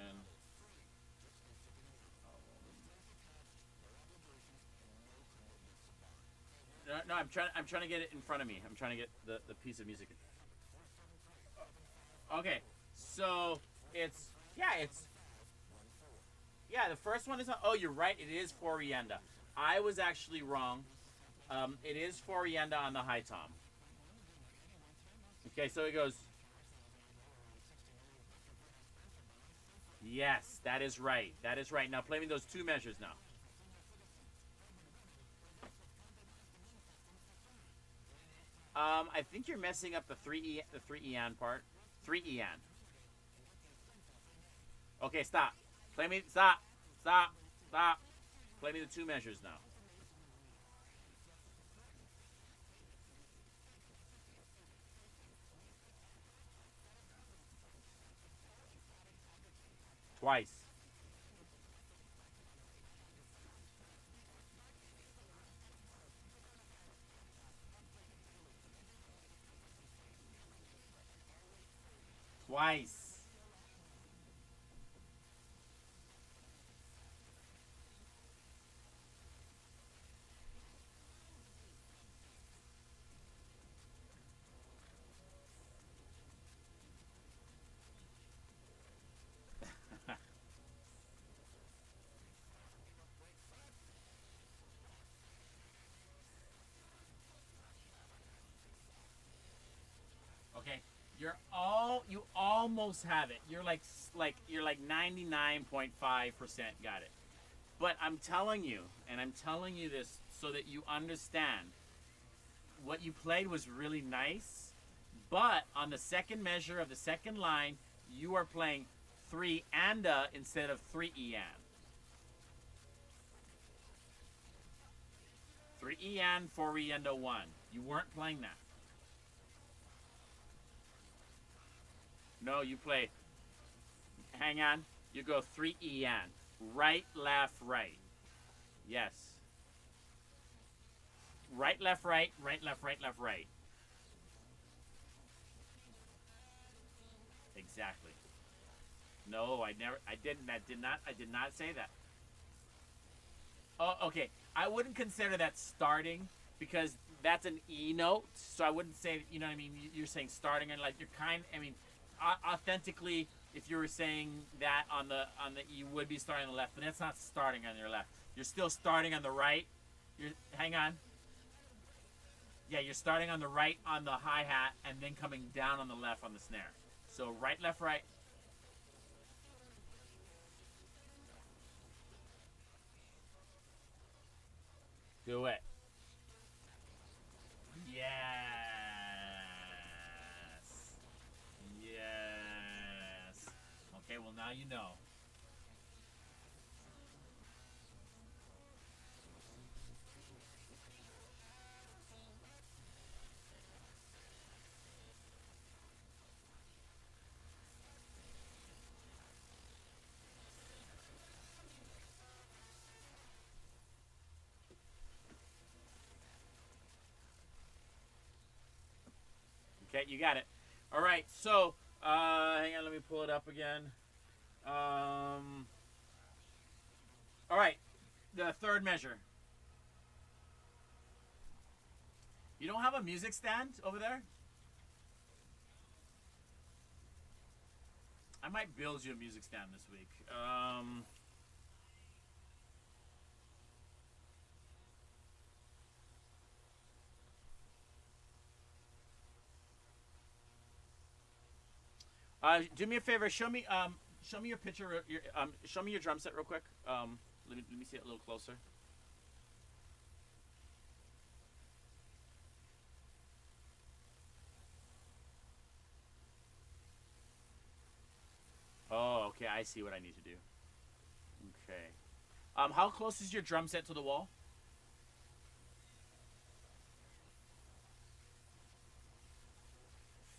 No, no, I'm trying to get it in front of me. I'm trying to get the piece of music. Okay, so it's the first one is. Oh, you're right. It is 4 yenda. I was actually wrong. It is 4 yenda on the high tom. Okay, so it goes. Yes, that is right. That is right. Now play me those two measures now. I think you're messing up the 3 en part. 3 en. Okay, stop. Play me. Stop. Stop. Stop. Play me the two measures now. Twice. Twice. Okay. You almost have it. You're like 99.5% got it. But I'm telling you, and I'm telling you this so that you understand. What you played was really nice, But on the second measure of the second line, you are playing 3 anda instead of 3 en. 3 en, 4 enda 1. You weren't playing that. No, you play. Hang on. You go 3 en. Right, left, right. Yes. Right, left, right, right, left, right, left, right. Exactly. No, I did not say that. Oh, okay. I wouldn't consider that starting because that's an E note. So I wouldn't say, you know what I mean? You're saying starting and like you're I mean, authentically, if you were saying that on the you would be starting on the left, but that's not starting on your left. You're still starting on the right. Hang on. Yeah, you're starting on the right on the hi-hat and then coming down on the left on the snare. So right, left, right. Do it. Yes. Yes. Okay, well now you know. Okay, you got it. All right, so hang on, let me pull it up again. All right, the third measure. You don't have a music stand over there? I might build you a music stand this week. Do me a favor. Show me your picture. Show me your drum set real quick. Let me see it a little closer. Oh, okay. I see what I need to do. Okay. How close is your drum set to the wall?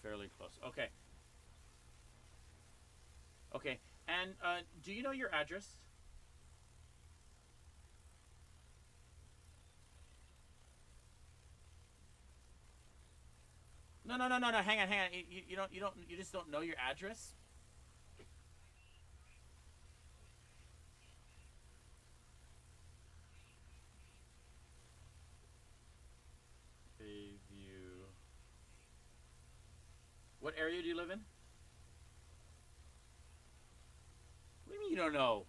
Fairly close. Okay. Okay. And do you know your address? No, no, no, no, no. Hang on, hang on. You just don't know your address. Bayview. What area do you live in? What do you mean you don't know?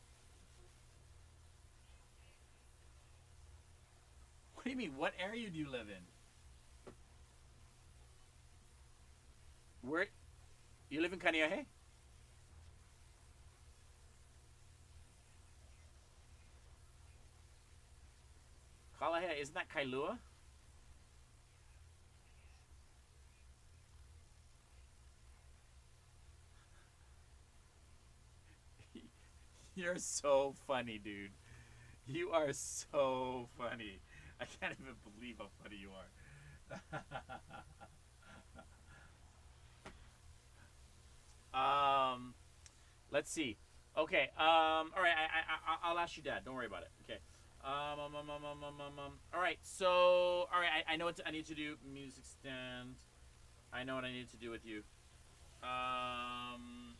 What do you mean? What area do you live in? Where? You live in Kaneohe? Kalahe, isn't that Kailua? You're so funny, dude. You are so funny. I can't even believe how funny you are. um, let's see. Okay. All right. I'll ask you, Dad. Don't worry about it. Okay. All right. So, all right. I know what I need to do. Music stand. I know what I need to do with you. Um.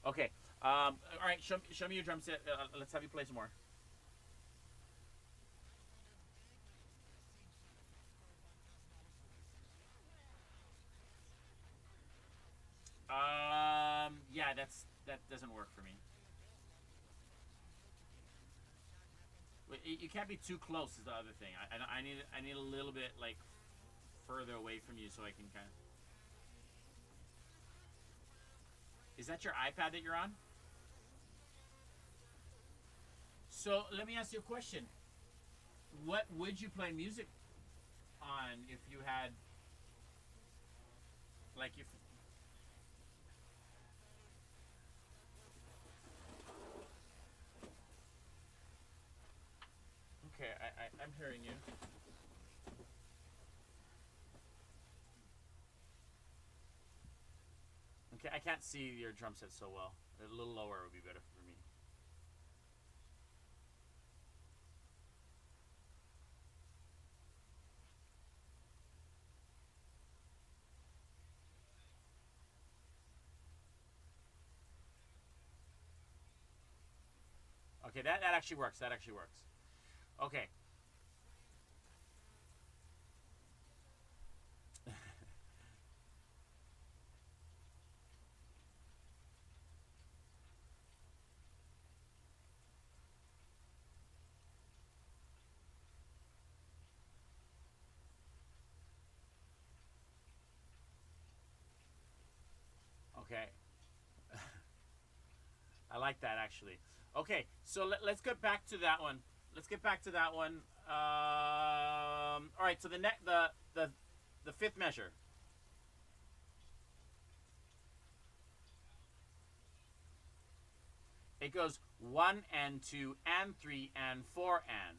Okay. All right. Show me your drum set. Let's have you play some more. Yeah. That doesn't work for me. You can't be too close. Is the other thing. I need a little bit like further away from you so I can kind of. Is that your iPad that you're on? So let me ask you a question. What would you play music on if you had, like, if? Okay, I'm hearing you. Okay, I can't see your drum set so well. A little lower would be better for me. Okay, that actually works. That actually works. Okay. Okay. I like that actually. Okay, so let's get back to that one. Let's get back to that one. All right. So the fifth measure. It goes one and two and three and four and.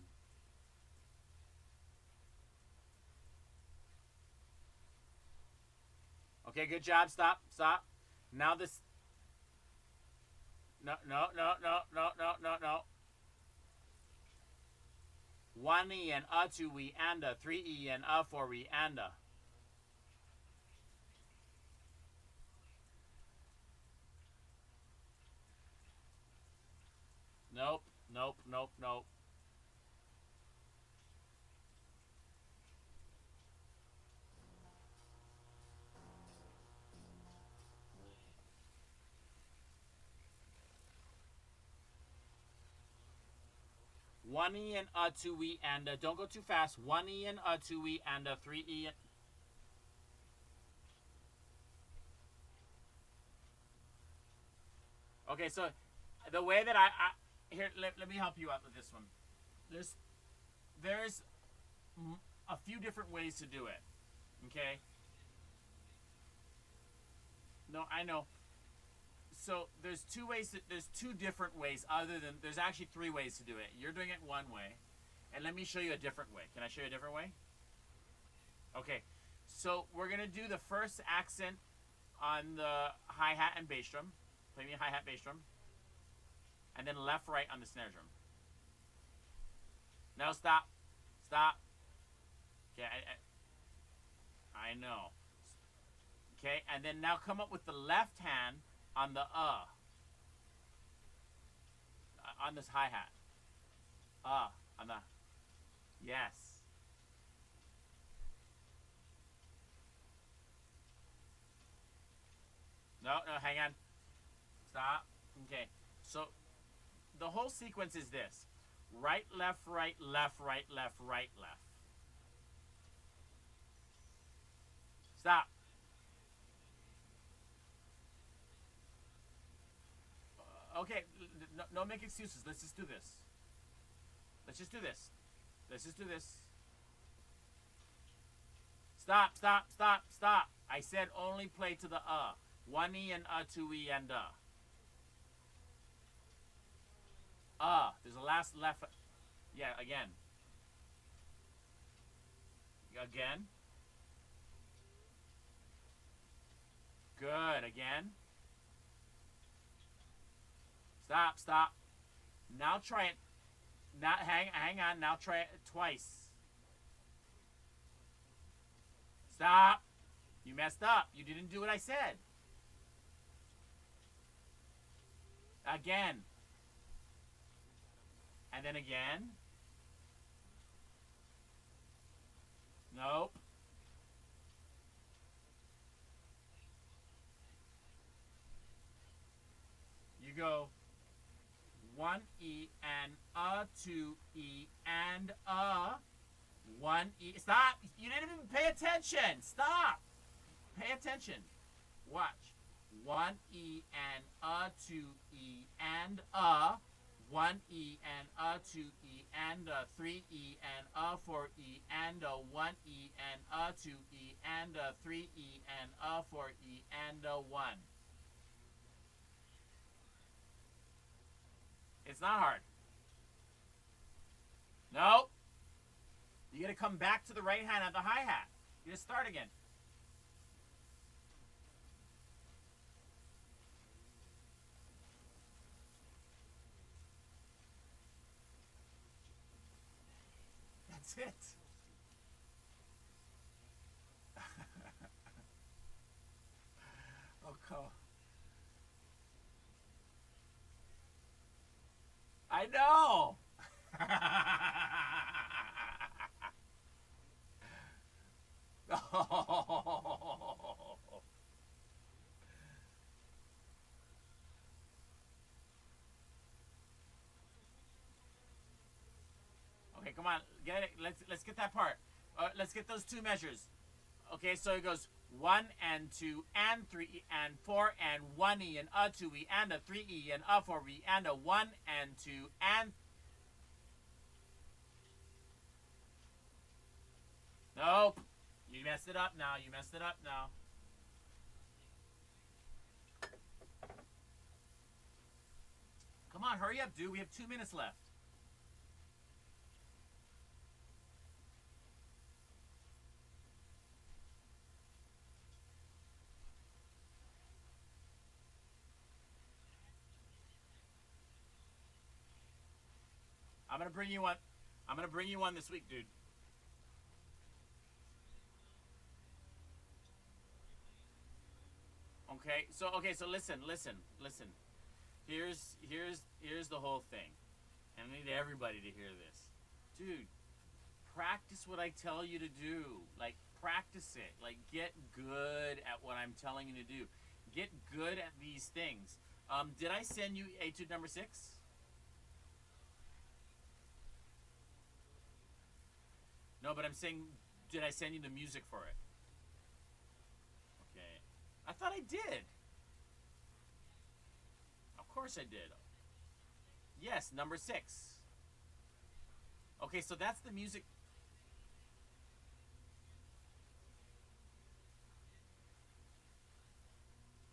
Okay, good job. Stop. Stop. Now this. No, no, no, no, no, no, no, no. One E and a, two E and a, three E and a, four E and a. Nope, nope, nope, nope. One E and a, two E and a. Don't go too fast. One E and a, two E and a, three E. Okay, so the way that I here, let me help you out with this one. There's there's a few different ways to do it. Okay. No, I know. So there's two ways. There's two different ways. Other than there's actually three ways to do it. You're doing it one way, and let me show you a different way. Can I show you a different way? Okay. So we're gonna do the first accent on the hi hat and bass drum. Play me a hi hat bass drum, and then left right on the snare drum. No, stop, stop. Okay, I know. Okay, and then now come up with the left hand on the on this hi hat. On the yes. No, no, hang on. Stop. Okay, so the whole sequence is this: right, left, right, left, right, left, right, left. Stop. Okay, no, no make excuses. Let's just do this. Let's just do this. Let's just do this. Stop, stop, stop, stop. I said only play to the One E and two E and There's a last left. Yeah, again. Again. Good. Again. Stop, stop. Now try it. Now hang on. Now try it twice. Stop. You messed up. You didn't do what I said. Again. And then again. Nope. You go one E and two E and one E. Stop! You didn't even pay attention. Stop. Pay attention. Watch. One E and two E and 1 E and 2 E and 3 E and 4 E and 1 E and 2 E and 3 E and 4 E and 1. It's not hard. No. You got to come back to the right hand at the hi-hat. You got to start again. That's it. Oh, cool. I know. Okay, come on, get it. Let's get that part. Let's get those two measures. Okay, so it goes 1 and 2 and 3 and 4 and 1 E and 2 E and 3 E and 4 E and 1 and 2 and. Nope. You messed it up now. You messed it up now. Come on, hurry up, dude. We have 2 minutes left. I'm gonna bring you one. I'm gonna bring you one this week, dude. Okay, so listen. Here's the whole thing. And I need everybody to hear this. Dude, practice what I tell you to do. Like practice it. Like get good at what I'm telling you to do. Get good at these things. Did I send you etude number 6? No, but I'm saying, did I send you the music for it? Okay. I thought I did. Of course I did. Yes, number 6. Okay, so that's the music.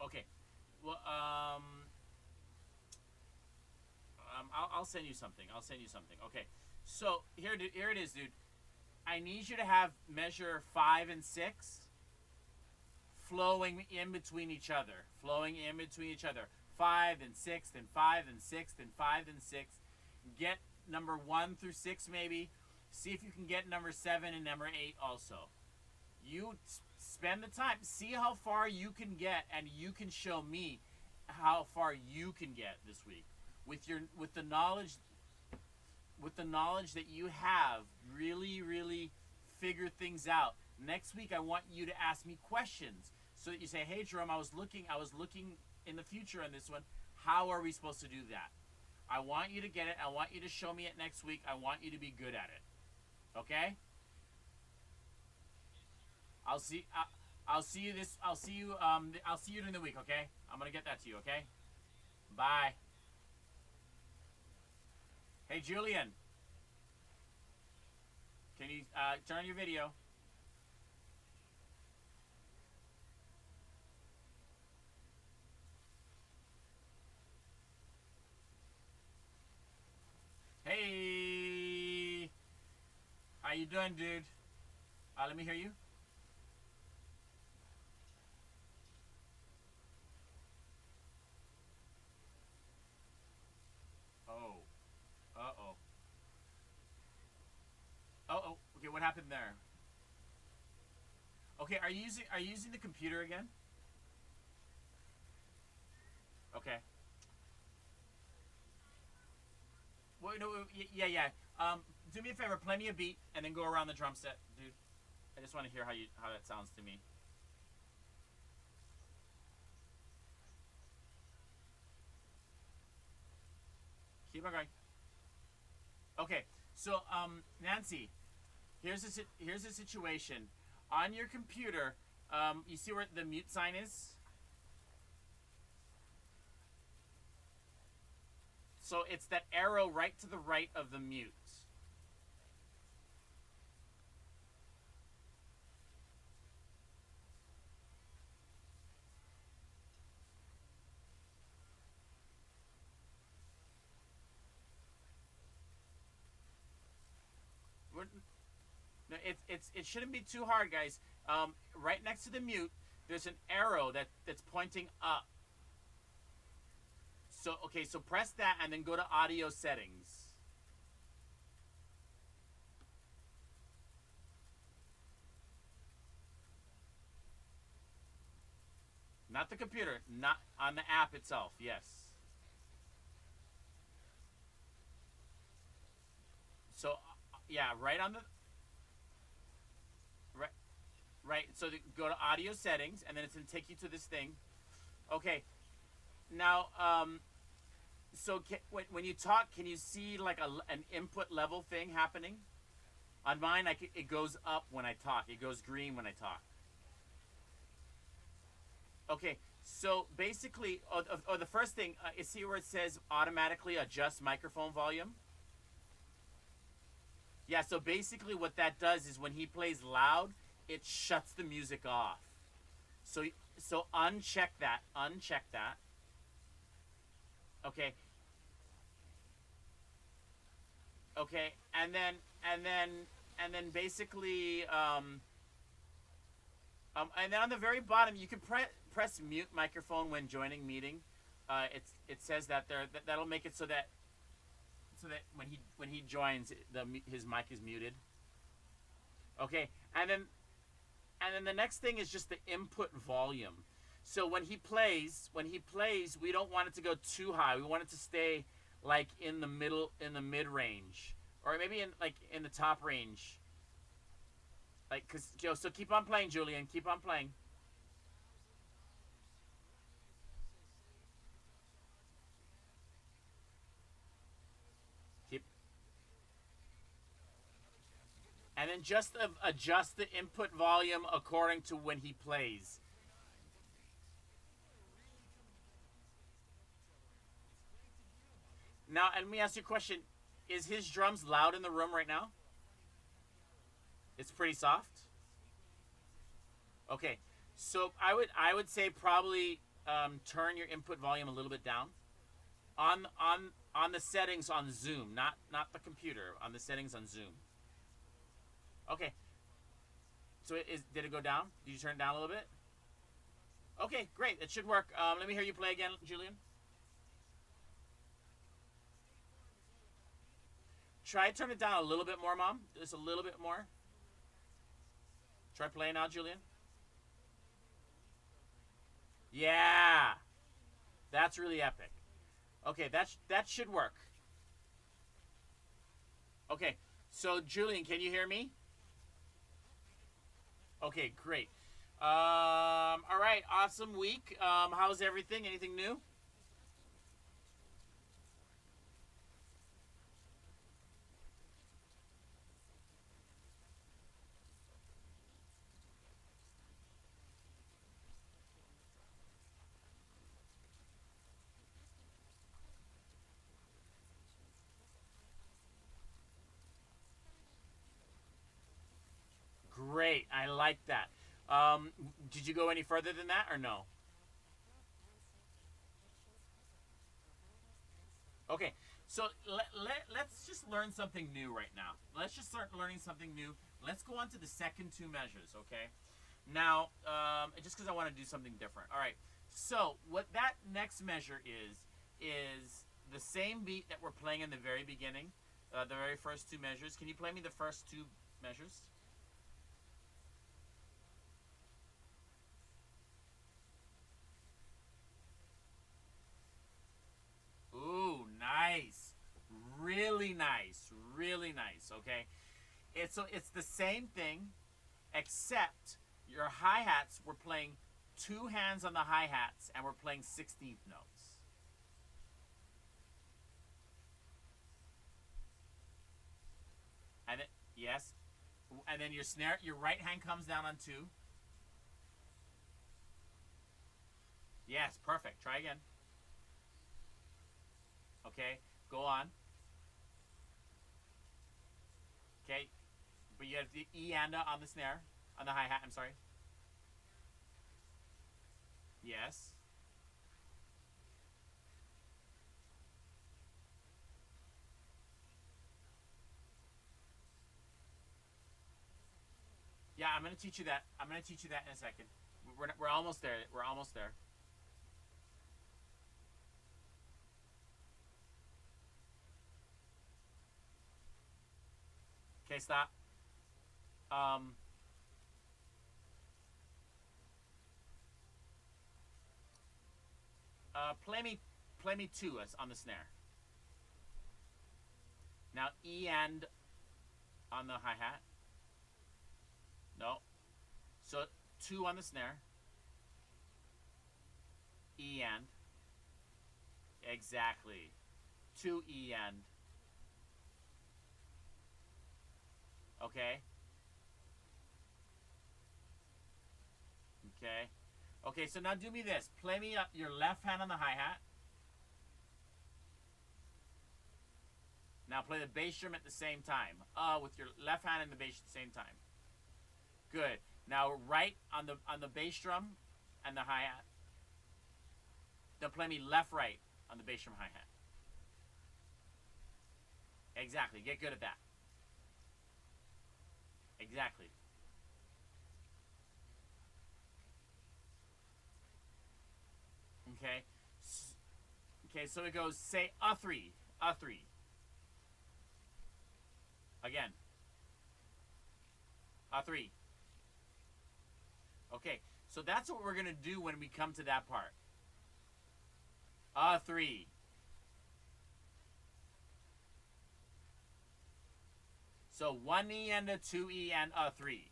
Okay. Well, I'll send you something. I'll send you something. Okay. So here it is, dude. I need you to have measure 5 and 6 flowing in between each other. Flowing in between each other. 5 and 6 and 5 and 6 and 5 and 6. Get number 1 through 6 maybe. See if you can get number 7 and number 8 also. You spend the time. See how far you can get, and you can show me how far you can get this week with the knowledge that you have. Really figure things out. Next week I want you to ask me questions so that you say, hey Jerome, I was looking in the future on this one. How are we supposed to do that? I want you to get it. I want you to show me it next week. I want you to be good at it. Okay? I'll see you this. I'll see you during the week. Okay? I'm gonna get that to you. Okay? Bye. Hey Julian, can you turn on your video? Hey, how you doing, dude? Let me hear you. Oh. Uh-oh. Oh. Okay, what happened there? Okay, are you using the computer again? Okay. Well, no, yeah. Do me a favor, play me a beat, and then go around the drum set, dude. I just want to hear how that sounds to me. Keep on going. Okay, so Nancy, here's a situation. On your computer, you see where the mute sign is? So it's that arrow right to the right of the mute. No, it shouldn't be too hard, guys. Right next to the mute, there's an arrow that's pointing up. So okay, so press that and then go to audio settings. Not the computer, not on the app itself. Yes. So yeah, right on the right right. So go to audio settings and then it's gonna take you to this thing. Okay. Now so when you talk, can you see like an input level thing happening? On mine, it goes up when I talk. It goes green when I talk. Okay, so basically, the first thing, is see where it says automatically adjust microphone volume? Yeah, so basically what that does is when he plays loud, it shuts the music off. So uncheck that. Uncheck that. Okay. Okay, and then basically and then on the very bottom you can press mute microphone when joining meeting. It says that there that'll make it so that when he joins his mic is muted. Okay, and then the next thing is just the input volume. So when he plays, we don't want it to go too high. We want it to stay like in the mid range, or maybe in the top range. Like, so keep on playing, Julian. Keep on playing. Keep, and then just adjust the input volume according to when he plays. Now, and let me ask you a question: is his drums loud in the room right now? It's pretty soft. Okay, so I would say probably turn your input volume a little bit down on the settings on Zoom, not the computer, on the settings on Zoom. Okay, so did it go down? Did you turn it down a little bit? Okay, great. It should work. Let me hear you play again, Julian. Try to turn it down a little bit more, Mom. Just a little bit more. Try playing now, Julian. Yeah, that's really epic. Okay, that should work. Okay, so Julian, can you hear me? Okay, great. All right, awesome week. How's everything? Anything new? Great, I like that. Did you go any further than that or no? Okay, so let's just learn something new right now. Let's just start learning something new. Let's go on to the second two measures, okay? Now, just because I want to do something different. All right, so what that next measure is the same beat that we're playing in the very beginning, the very first two measures. Can you play me the first two measures? Ooh, nice. Really nice. Really nice, okay? It's the same thing, except your hi-hats, we're playing two hands on the hi-hats and we're playing 16th notes. And it, yes. And then your snare, your right hand comes down on two. Yes, perfect. Try again. Okay. Go on. Okay. But you have the E and on the snare. On the hi-hat, I'm sorry. Yes. Yeah, I'm going to teach you that. I'm going to teach you that in a second. We're almost there. We're almost there. Okay, stop. Um, play me two as on the snare. Now E and on the hi hat. No. So two on the snare. E and. Exactly. Two E and. Okay. Okay. Okay. So now do me this. Play me up your left hand on the hi hat. Now play the bass drum at the same time. With your left hand and the bass at the same time. Good. Now right on the bass drum and the hi hat. Now play me left right on the bass drum hi hat. Exactly. Get good at that. Exactly. Okay. Okay. So it goes say a three, a three. Again. A three. Okay. So that's what we're gonna do when we come to that part. A three. So one E and a two E and a three.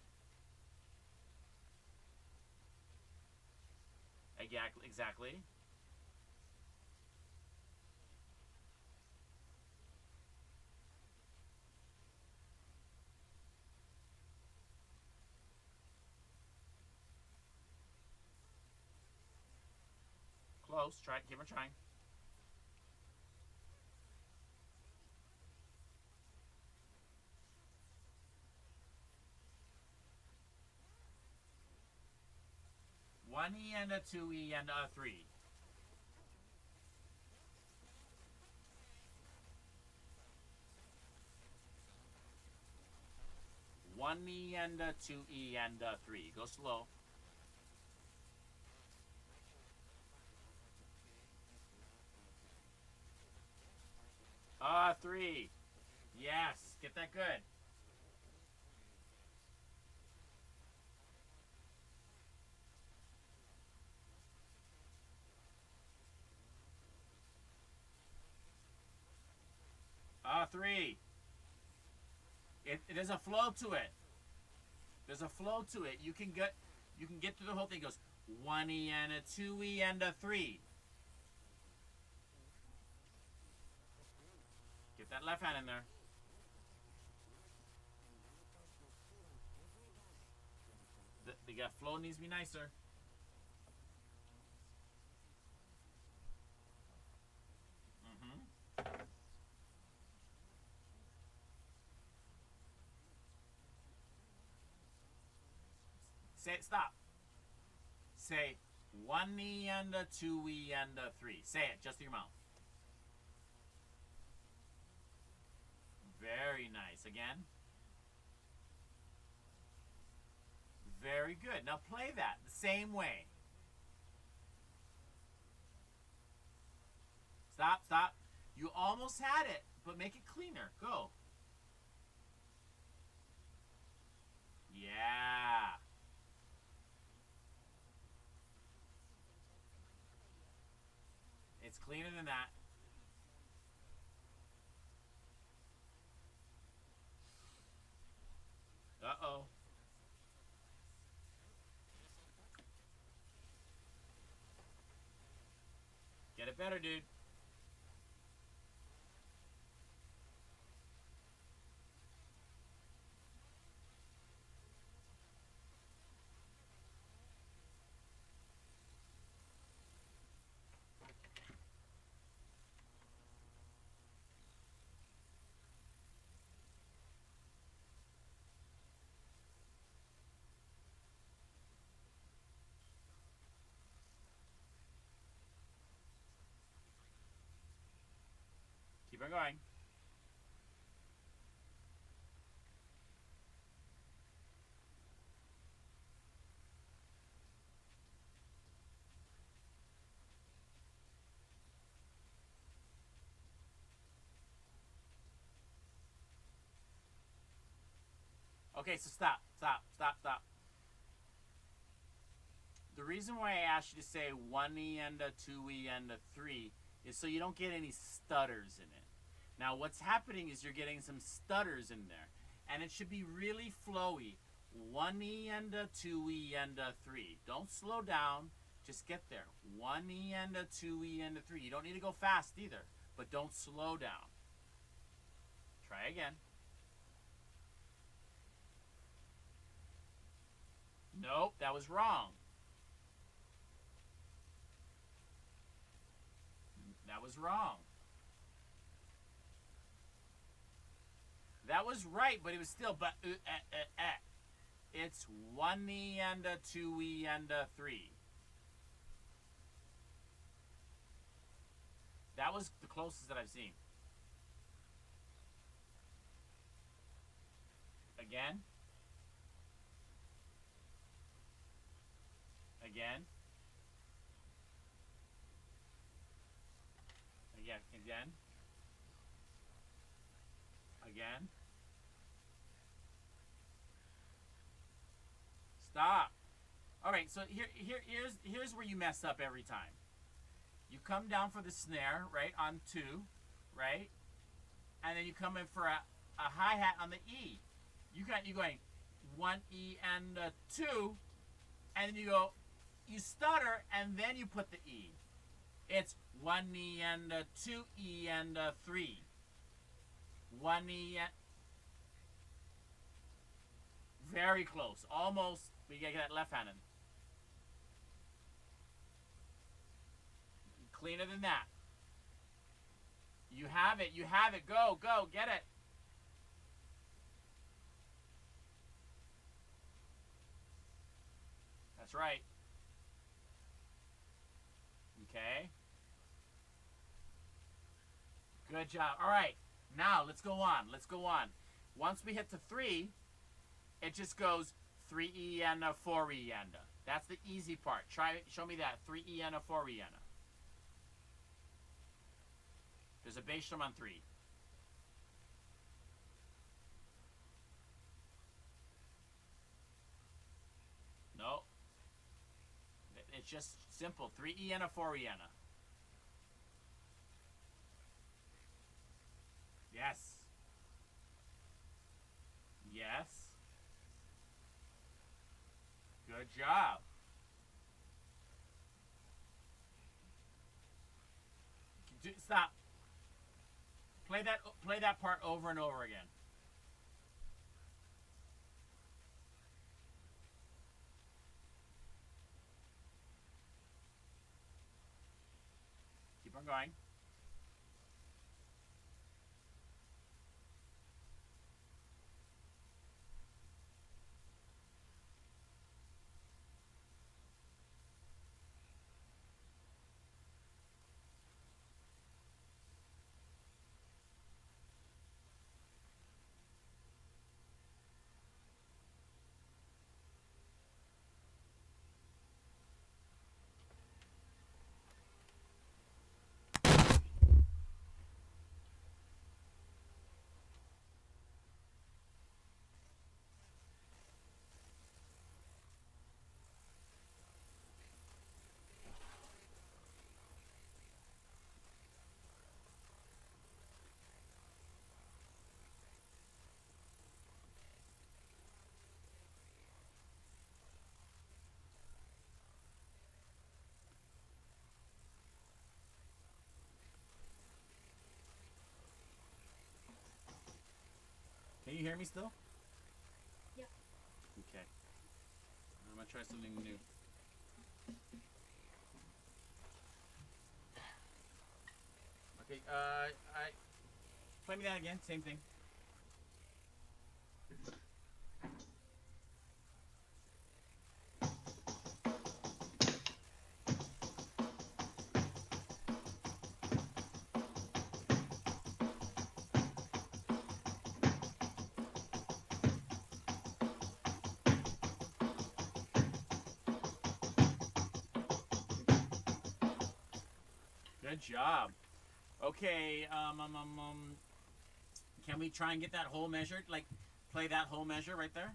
Exactly. Exactly. Close. Try. Keep on trying. One E and a two E and a three. One E and a two E and a three. Go slow. A three. Yes. Get that good. A three. There's a flow to it. There's a flow to it. You can get through the whole thing. It goes one E and a two E and a three. Get that left hand in there. The flow needs to be nicer. Mm-hmm. Say it. Stop. Say one E and a two E and a three. Say it just in your mouth. Very nice. Again. Very good. Now play that the same way. Stop, stop. You almost had it, but make it cleaner. Go. Yeah. It's cleaner than that. Uh-oh. Get it better, dude. Keep on going. Okay, so stop, stop, stop, stop. The reason why I asked you to say 1E and a 2E and a 3 is so you don't get any stutters in it. Now what's happening is you're getting some stutters in there. And it should be really flowy. 1E and a 2E and a 3. Don't slow down. Just get there. 1E and a 2E and a 3. You don't need to go fast either. But don't slow down. Try again. Nope, that was wrong. That was wrong. That was right, but it was still It's 1E and a 2E and a 3. That was the closest that I've seen. Again. Again. Again. Again. Again. Stop. All right, so here's where you mess up every time. You come down for the snare, right, on 2, right? And then you come in for a hi-hat on the E. You going 1E and a 2, and then you stutter, and then you put the E. It's 1E and a 2E and a 3. 1E and... Very close. Almost. But you gotta get that left-handed. Cleaner than that. You have it. You have it. Go. Go. Get it. That's right. Okay. Good job. All right. Now, let's go on. Let's go on. Once we hit the 3, it just goes 3E and a 4E and a. That's the easy part. Try it. Show me that. 3E and a 4E and a. There's a bass drum on 3. No. It's just simple. 3E and a 4E and a. Yes. Yes. Good job. Stop. Play that part over and over again. Keep on going. Can you hear me still? Yep. Okay. I'm gonna try something new. Okay, play me that again, same thing. Good job. Okay, can we try and get that whole measure? Like, play that whole measure right there?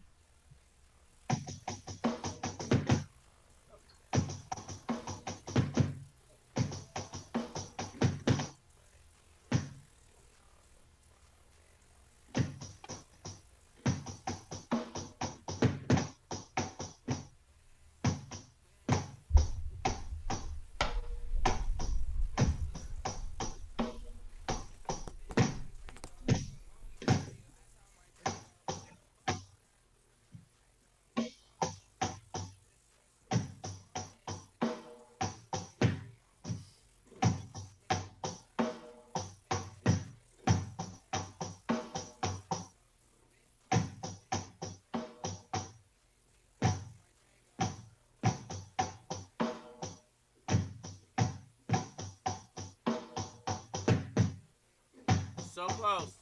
So close.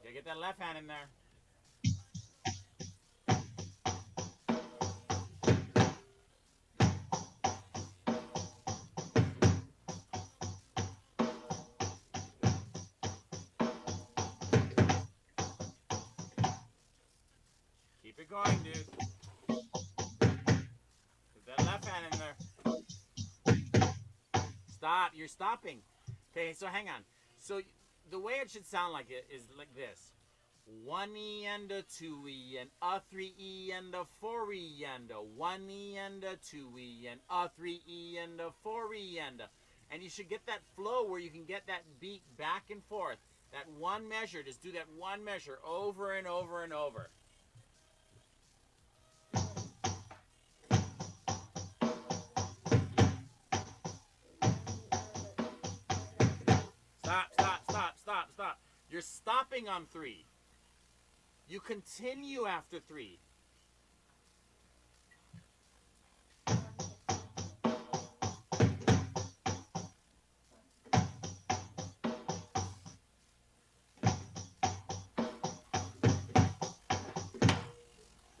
Yeah, get that left hand in there. Keep it going, dude. Get that left hand in there. Stop. You're stopping. Okay, so hang on. So the way it should sound like it is like this. 1E and a 2E and a 3E and a 4E and a 1E and a 2E and a 3E and a 4E and you should get that flow where you can get that beat back and forth. That one measure, just do that one measure over and over and over. Stop. You're stopping on 3. You continue after 3.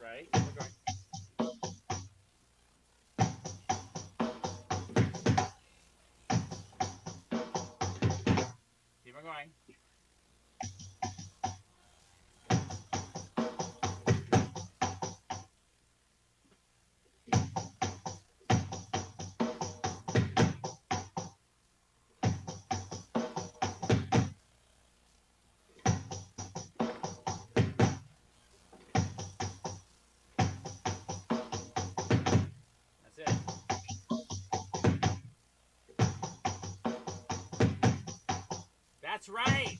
Right? We're going. Keep on going. That's it. That's right.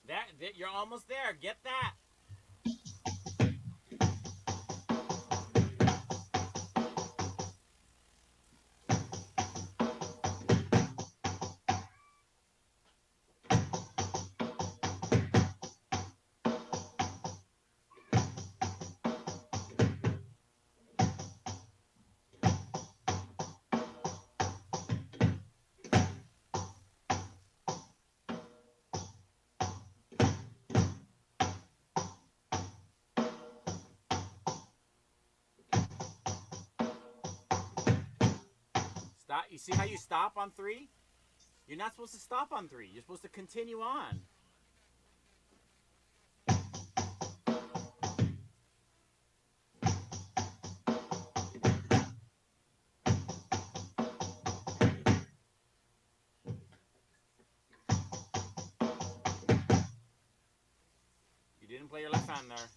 That you're almost there. Get that. Stop. You see how you stop on 3? You're not supposed to stop on 3. You're supposed to continue on. You didn't play your left hand there.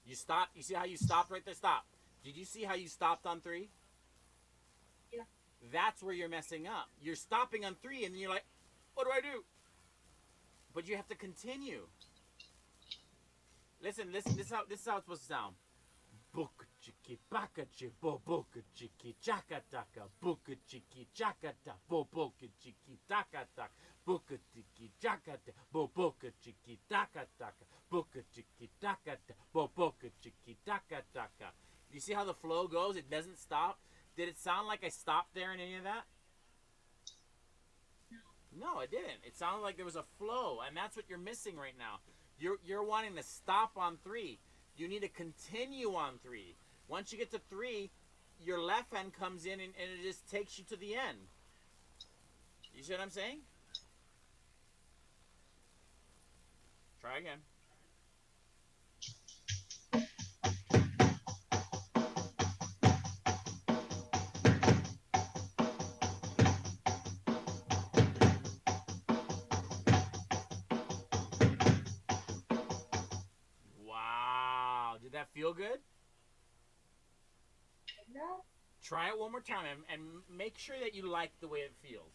You stopped. You see how you stopped right there? Stop. Did you see how you stopped on 3? Yeah. That's where you're messing up. You're stopping on 3 and then you're like, what do I do? But you have to continue. Listen, this is how it's supposed to sound. Book chiki baka chi boboka chiki chaka taka buka chiki chaka ta boboka chiki taka taka buka chiki chaka ta boboka chiki taka taka buka chiki taka ta boboka chiki taka taka. You see how the flow goes? It doesn't stop. Did it sound like I stopped there in any of that? No, it didn't. It sounded like there was a flow, and that's what you're missing right now. You're wanting to stop on 3. You need to continue on 3. Once you get to 3, your left hand comes in and it just takes you to the end. You see what I'm saying? Try again. Wow. Did that feel good? No. Try it one more time and make sure that you like the way it feels.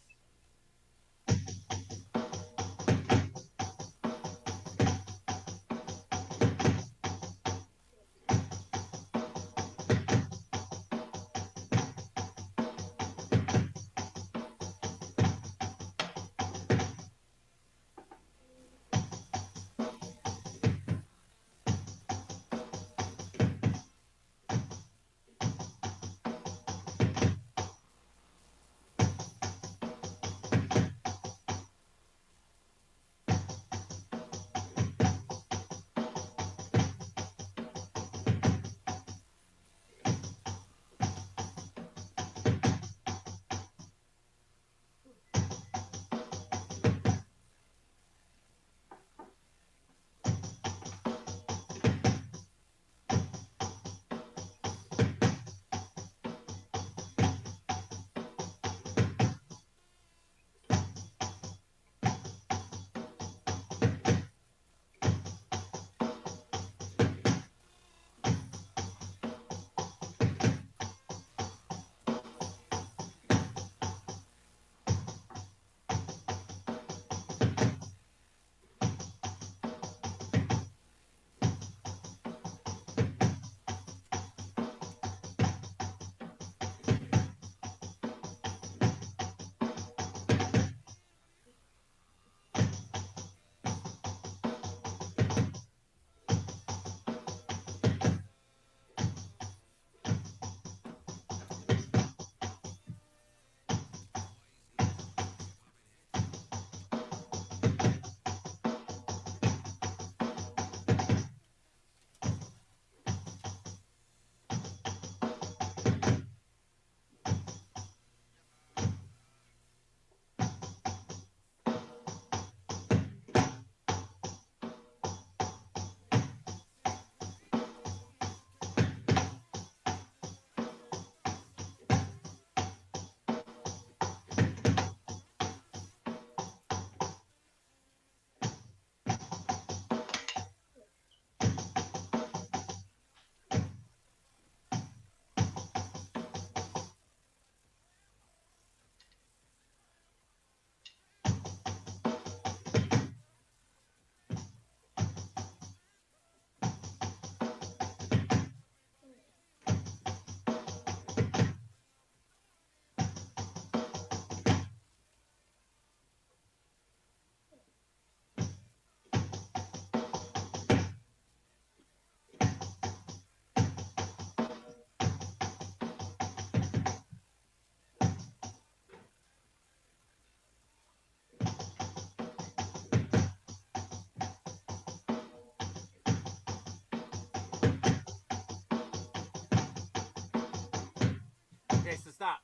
Okay, so stop.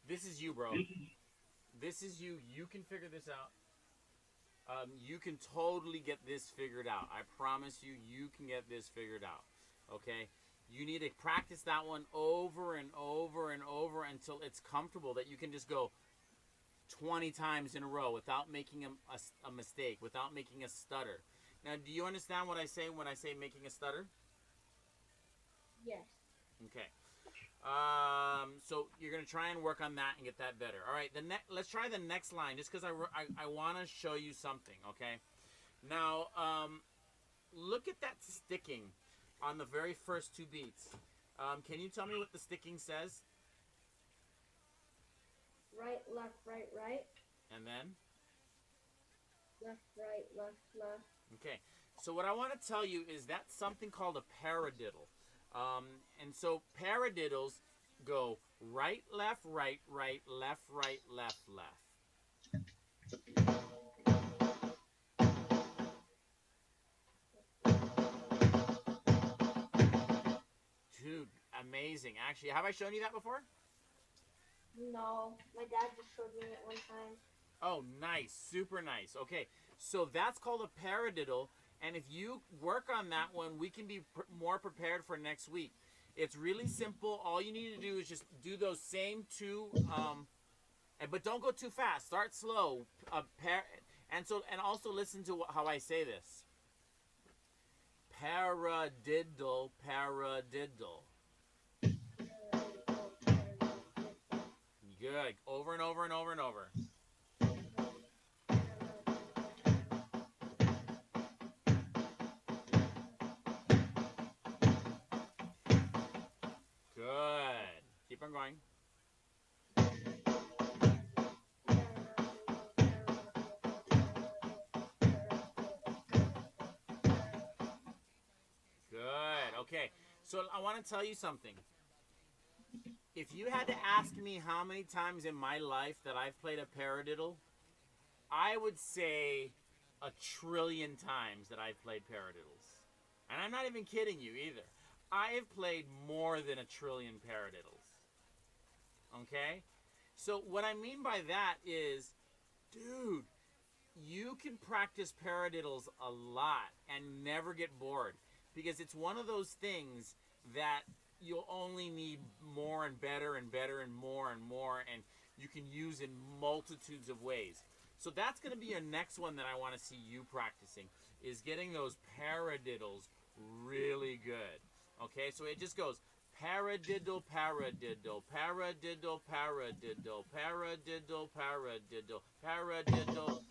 This is you, bro. This is you. You can figure this out. You can totally get this figured out. I promise you, you can get this figured out. Okay? You need to practice that one over and over and over until it's comfortable that you can just go 20 times in a row without making a mistake, without making a stutter. Now, do you understand what I say when I say making a stutter? Yes. Okay. So you're gonna try and work on that and get that better. All right. Let's try the next line, just because I want to show you something. Okay. Now, look at that sticking. on the very first two beats. Can you tell me what the sticking says? Right, left, right, right. And then? Left, right, left, left. Okay. So what I want to tell you is that's something called a paradiddle. And so paradiddles go right, left, right, right, left, right, left, left. Dude, amazing. Actually, have I shown you that before? No, my dad just showed me it one time. Oh, nice. Super nice. Okay, so that's called a paradiddle. And if you work on that one, we can be more prepared for next week. It's really simple. All you need to do is just do those same two, but don't go too fast. Start slow. And also listen to how I say this. Paradiddle, paradiddle. Good. Over and over and over and over. Good. Keep on going. Good. Okay. So I want to tell you something. If you had to ask me how many times in my life that I've played a paradiddle, I would say 1,000,000,000,000 times that I've played paradiddles. And I'm not even kidding you either. I have played more than 1,000,000,000,000 paradiddles. Okay? So what I mean by that is, dude, you can practice paradiddles a lot and never get bored. Because it's one of those things that you'll only need more and better and better and more, and you can use in multitudes of ways. So that's going to be your next one that I want to see you practicing, is getting those paradiddles really good. Okay, so it just goes paradiddle, paradiddle, paradiddle, paradiddle, paradiddle, paradiddle, paradiddle.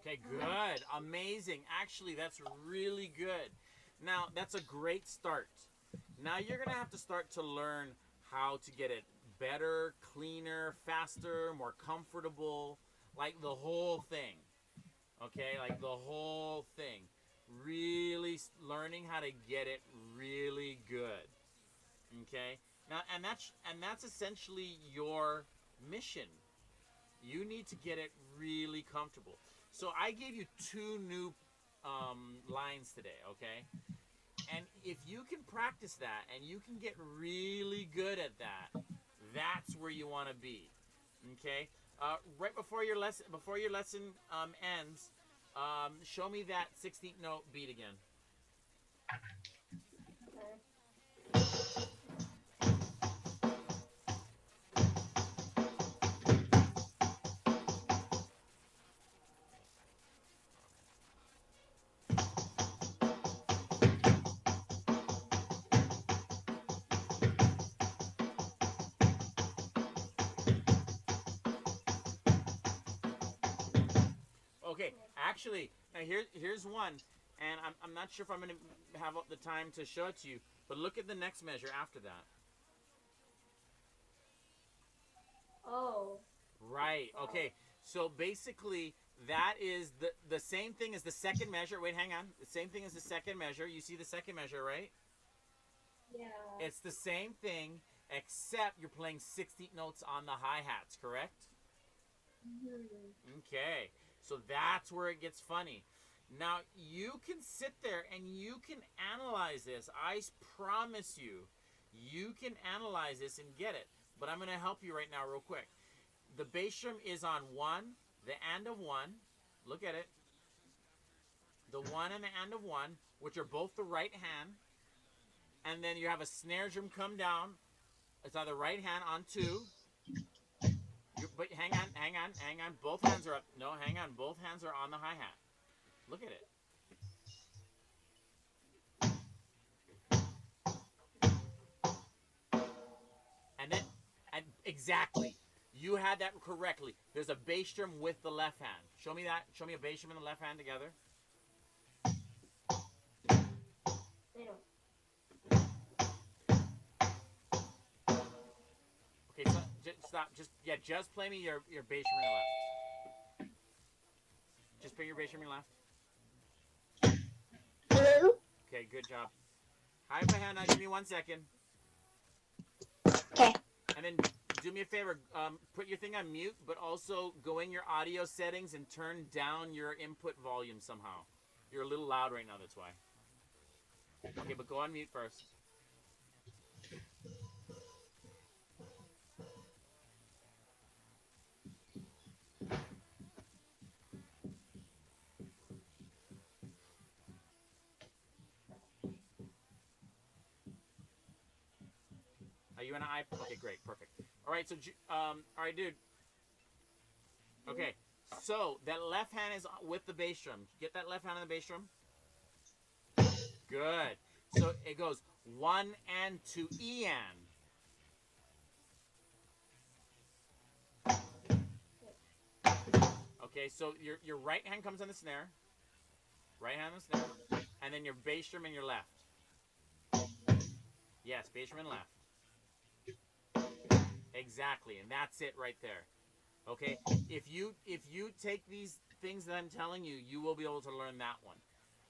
Okay, good. Amazing. Actually, that's really good. Now, that's a great start. Now you're going to have to start to learn how to get it better, cleaner, faster, more comfortable, like the whole thing. Okay, like the whole thing. Really learning how to get it really good. Okay? Now, and that's essentially your mission. You need to get it really comfortable. So I gave you two new lines today, okay? And if you can practice that and you can get really good at that, that's where you want to be, okay? Right before your lesson, ends, show me that 16th note beat again. Okay, actually, now here's one, and I'm not sure if I'm going to have the time to show it to you, but look at the next measure after that. Oh. Right, okay. So basically, that is the same thing as the second measure. Wait, hang on. The same thing as the second measure. You see the second measure, right? Yeah. It's the same thing, except you're playing 16th notes on the hi-hats, correct? Mm-hmm. Okay, so that's where it gets funny. Now, you can sit there and you can analyze this. I promise you, you can analyze this and get it. But I'm going to help you right now real quick. The bass drum is on 1, the and of 1. Look at it. The 1 and the and of 1, which are both the right hand. And then you have a snare drum come down. It's on the right hand on 2. But hang on. Both hands are up. No, hang on. Both hands are on the hi-hat. Look at it. And then, and exactly. You had that correctly. There's a bass drum with the left hand. Show me that. Show me a bass drum and the left hand together. Okay, so just stop. Just play me your bass drum in the left. Just play your bass drum in the left. Hello? Okay, good job. Hi, Hannah. Give me 1 second. Okay. And then do me a favor. Put your thing on mute, but also go in your audio settings and turn down your input volume somehow. You're a little loud right now. That's why. Okay, but go on mute first. Are you on an iPad? Okay, great, perfect. All right, so all right, dude. Okay, so that left hand is with the bass drum. Get that left hand on the bass drum. Good. So it goes 1 and to En. Okay, so your right hand comes on the snare. Right hand on the snare, and then your bass drum in your left. Yes, bass drum and left. Exactly, and that's it right there. Okay, if you take these things that I'm telling you, you will be able to learn that one.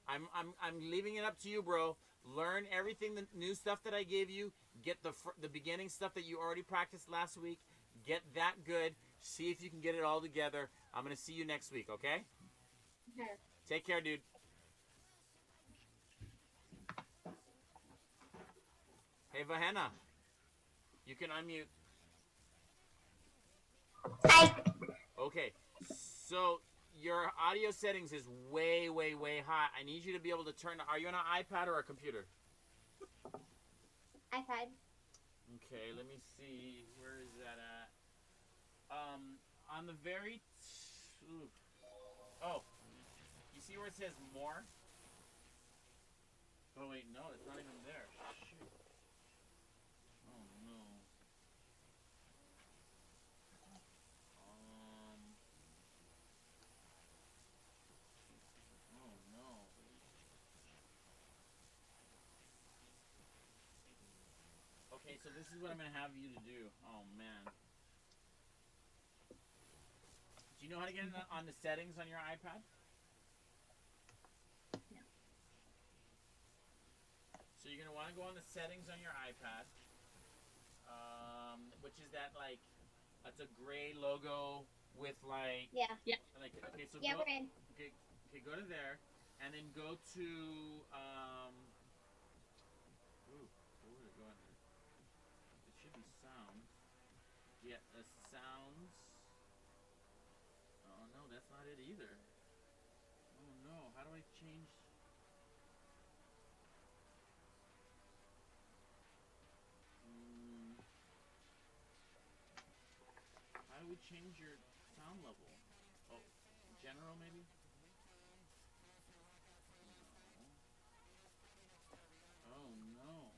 I'm leaving it up to you, bro. Learn everything, the new stuff that I gave you. Get the beginning stuff that you already practiced last week. Get that good. See if you can get it all together. I'm gonna see you next week. Okay? Okay. Take care, dude. Hey, Vahenna. You can unmute. Hi. Okay. So your audio settings is way, way, way high. I need you to be able to turn. Are you on an iPad or a computer? iPad. Okay, let me see. Where is that at? On the very. Oh, you see where it says more? Oh wait, no, it's not even there. Shoot. Oh no. Oh no. Okay, so this is what I'm gonna have you to do. Oh man. Do you know how to get on the settings on your iPad? No. So you're gonna want to go on the settings on your iPad, which is that like, it's a gray logo with like, Yeah. like okay, so Yeah, go, we're in. okay, go to there, and then go to ooh, where would it go in there? It should be sounds. Yeah, sounds. Oh no, that's not it either. Oh no, how do I change? Mm, how do we change your sound level? Oh, general maybe? No. Oh no.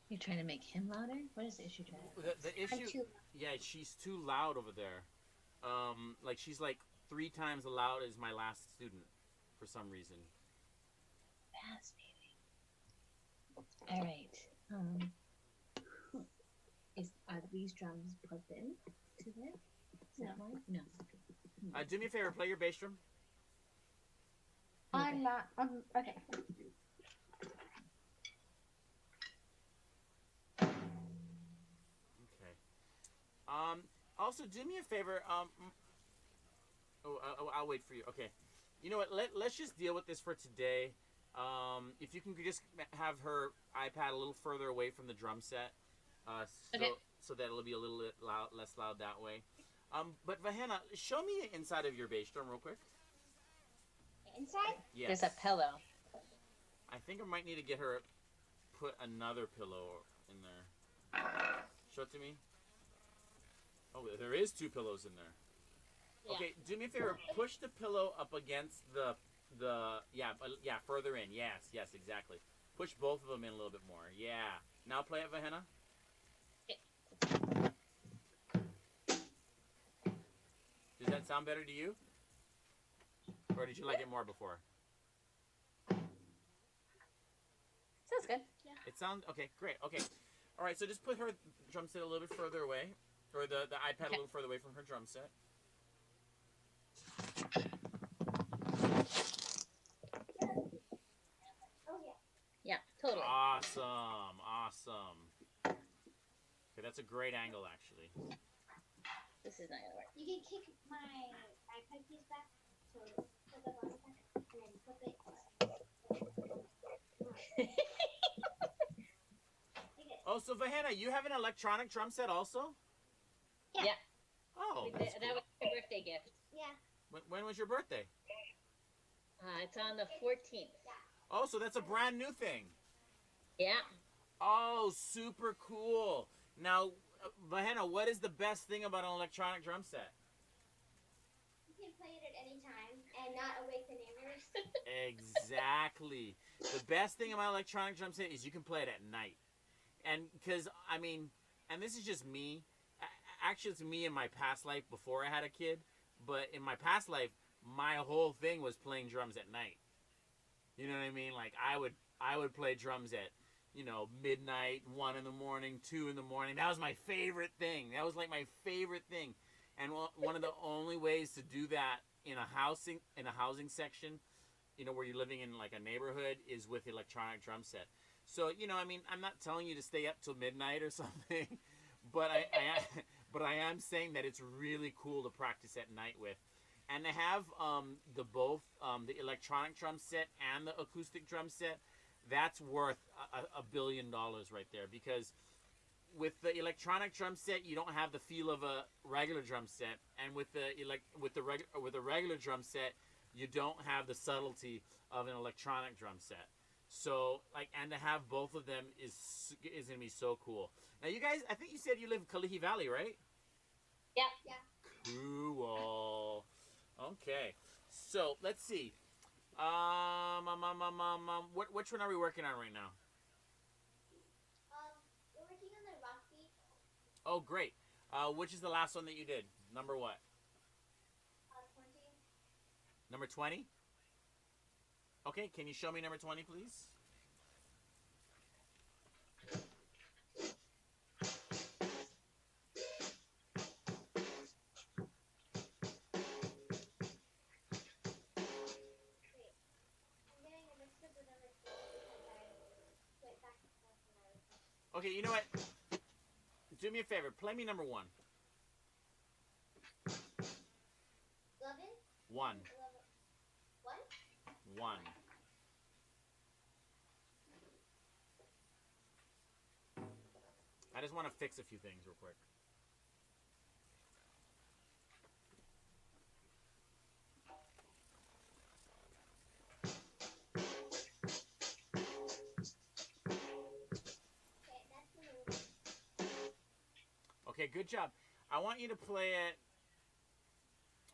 You're trying to make him louder? What is the issue trying to The I'm issue, too. yeah, she's too loud over there. Like she's like 3 times as loud as my last student, for some reason. Fascinating. All right. Are these drums plugged in to there? Is that why? No. Do me a favor, play your bass drum. I'm not. Okay. Okay. Also, do me a favor. I'll wait for you. Okay. You know what? Let's just deal with this for today. If you can just have her iPad a little further away from the drum set, Okay. so that it'll be a little bit less loud that way. But Vahenna, show me the inside of your bass drum real quick. Inside? Yes. There's a pillow. I think I might need to get her put another pillow in there. Show it to me. Oh, there is 2 pillows in there. Yeah. Okay, do me a favor. Push the pillow up against the further in. Yes, exactly. Push both of them in a little bit more. Yeah. Now play it, Vahenna. Does that sound better to you? Or did you like it more before? Sounds good. It sounds okay. Great. Okay. All right. So just put her drum set a little bit further away, or the iPad a little further away from her drum set. Oh yeah. Yeah, totally. Awesome. Okay, that's a great angle, actually. This is not gonna work. You can kick my iPad case back, so put the bottom back, and then flip it. Oh, so Vahenna, you have an electronic drum set also? Yeah. Oh, That was my birthday gift. Yeah. when was your birthday? It's on the 14th. Oh, so that's a brand new thing. Yeah. Oh, super cool. Now, Vahenna, what is the best thing about an electronic drum set? You can play it at any time and not awake the neighbors. Exactly. The best thing about electronic drum set is you can play it at night. And because, I mean, and this is just me. Actually, it's me in my past life before I had a kid. But in my past life, my whole thing was playing drums at night. You know what I mean? Like, I would play drums at, midnight, 1 in the morning, 2 in the morning. That was my favorite thing. That was like my favorite thing. And one of the only ways to do that in a housing section, where you're living in like a neighborhood, is with electronic drum set. So, I'm not telling you to stay up till midnight or something, but I am saying that it's really cool to practice at night with. And to have the electronic drum set and the acoustic drum set, that's worth $1 billion right there. Because with the electronic drum set, you don't have the feel of a regular drum set, and with the regular drum set, you don't have the subtlety of an electronic drum set. So, and to have both of them is gonna be so cool. Now, you guys, I think you said you live in Kalihi Valley, right? Yeah. Yeah. Cool. Okay, so let's see. Which one are we working on right now? We're working on the rock beat. Oh, great. Which is the last one that you did? Number what? 20. Number 20? Okay, can you show me number 20, please? Okay, you know what? Do me a favor. Play me number 1. 11? 1. 1? 1. I just want to fix a few things real quick. Okay, good job. I want you to play it.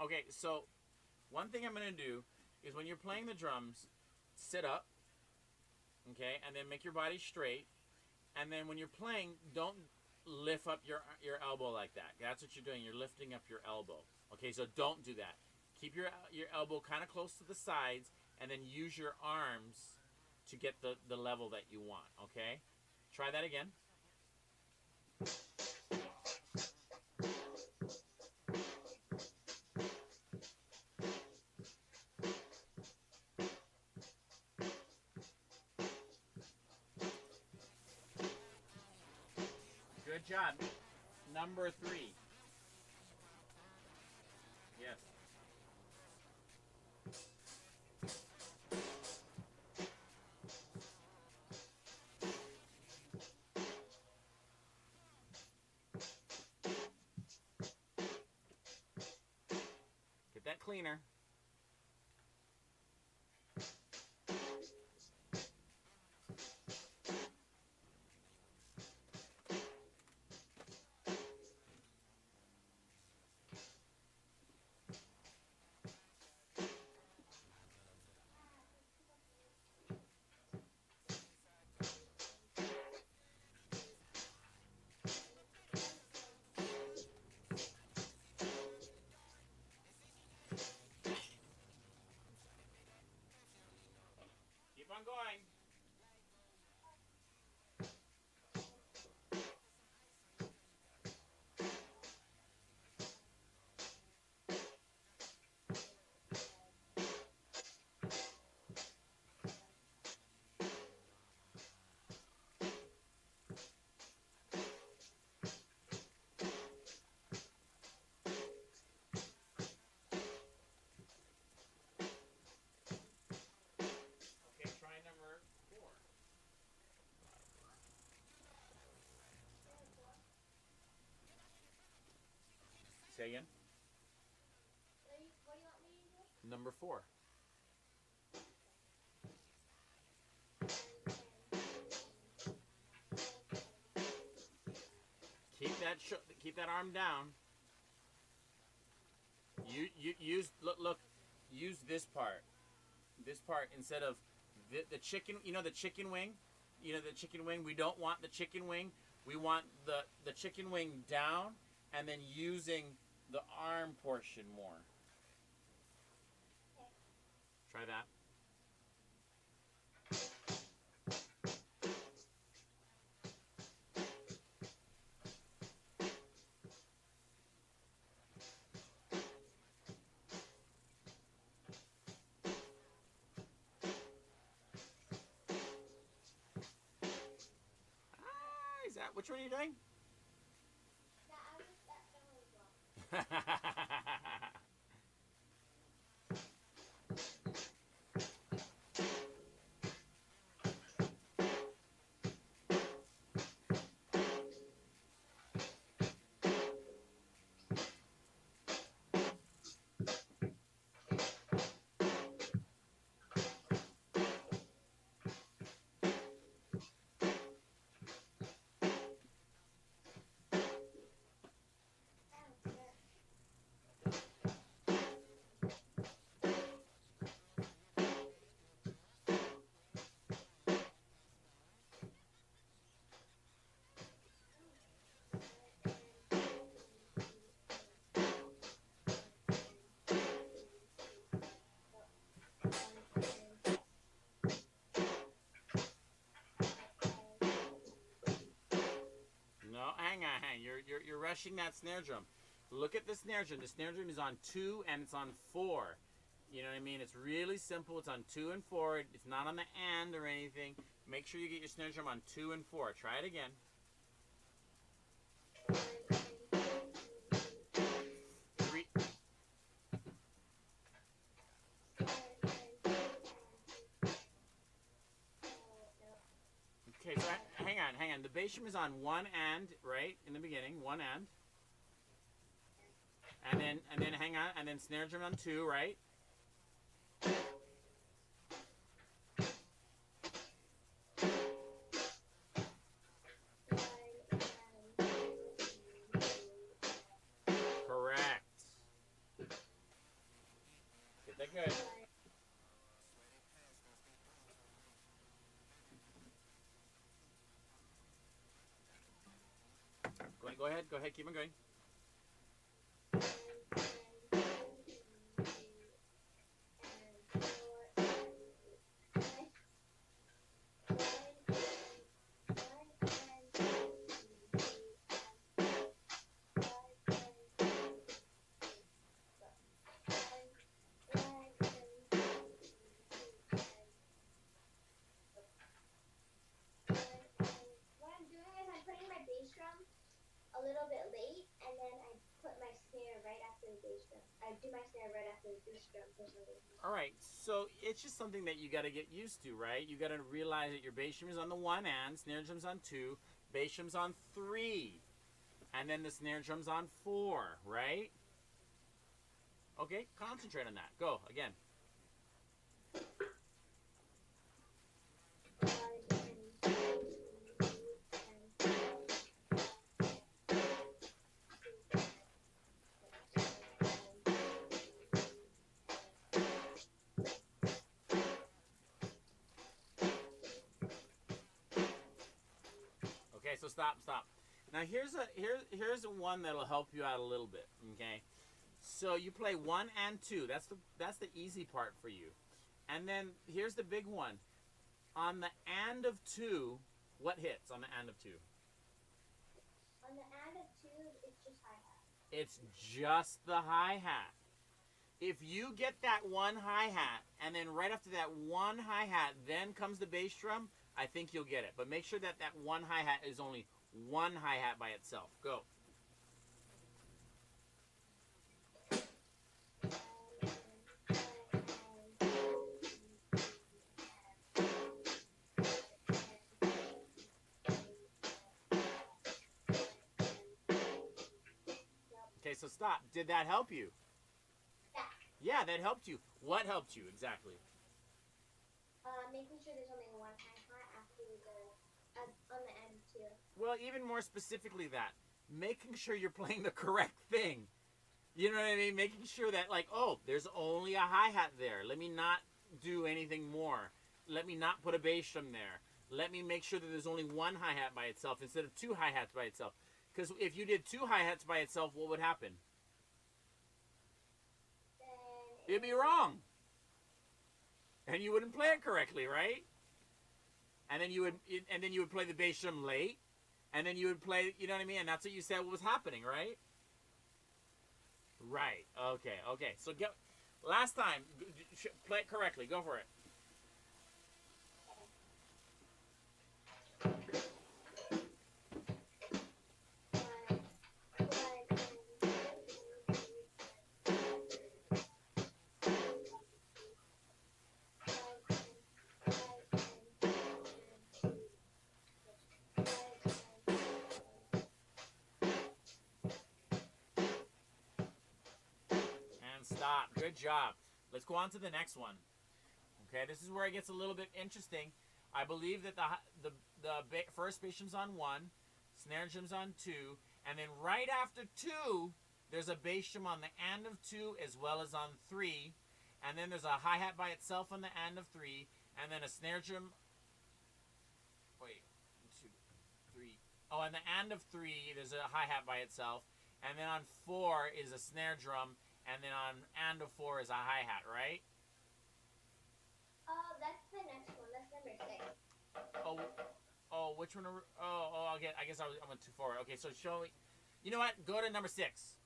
Okay, so one thing I'm going to do is when you're playing the drums, sit up, okay, and then make your body straight. And then when you're playing, don't lift up your elbow like that. That's what you're doing. You're lifting up your elbow. Okay, so don't do that. Keep your elbow kind of close to the sides, and then use your arms to get the level that you want, okay? Try that again. Good job. Number 3. Yes. Get that cleaner. on going. Okay, try number 4. Say again. What do you want me to do? Number 4. Keep that arm down. You use look use this part. This part instead of the chicken, you know the chicken wing? You know the chicken wing? We don't want the chicken wing. We want the chicken wing down and then using the arm portion more. Try that. Is that which one are you doing? That one as well. No, hang on. You're rushing that snare drum. Look at the snare drum. The snare drum is on 2 and it's on 4. You know what I mean? It's really simple. It's on 2 and 4. It's not on the and or anything. Make sure you get your snare drum on 2 and 4. Try it again. 3. Okay, so hang on. The bass drum is on 1 and, right? In the beginning, 1 and. And then hang on, and then snare drum on 2, right? Correct. Get that good. Go ahead, keep on going. What I'm doing is I'm putting my bass drum a little bit late, and then I put my snare right after the bass drum. I do my snare right after the bass drum for some reason. All right, so it's just something that you got to get used to, right? You got to realize that your bass drum is on the 1 and, snare drum's on 2, bass drum's on 3, and then the snare drum's on 4, right? Okay, concentrate on that. Go again. Okay, so stop. Now here's a one that'll help you out a little bit. Okay, so you play 1 and 2. That's the easy part for you. And then here's the big one. On the and of 2, what hits on the and of 2? On the and of 2, it's just hi-hat. It's just the hi-hat. If you get that one hi-hat, and then right after that one hi-hat, then comes the bass drum, I think you'll get it. But make sure that that one hi-hat is only one hi-hat by itself. Go. Okay, so stop. Did that help you? Yeah. Yeah, that helped you. What helped you exactly? Making sure there's only one hi-hat after on the end of 2. Well, even more specifically that. Making sure you're playing the correct thing. You know what I mean? Making sure that, like, oh, there's only a hi-hat there. Let me not do anything more. Let me not put a bass drum there. Let me make sure that there's only one hi-hat by itself instead of 2 hi-hats by itself. Because if you did 2 hi-hats by itself, what would happen? Then It'd be wrong. And you wouldn't play it correctly, right? And then you would play the bass drum late. And then you would play, you know what I mean? And that's what you said was happening, right? Right. Okay. So last time, play it correctly. Go for it. And stop. Good job. Let's go on to the next one. Okay, this is where it gets a little bit interesting. I believe that the first bass drum's on 1, snare drum's on 2, and then right after 2, there's a bass drum on the and of 2 as well as on 3, and then there's a hi-hat by itself on the and of 3, and then a snare drum. Wait, 2, 3. Oh, on the and of 3, there's a hi-hat by itself, and then on 4 is a snare drum, and then on and of 4 is a hi-hat, right? That's the next one. That's number 6. Oh, which one? I guess I went too forward. Okay, so show me. You know what? Go to number 6.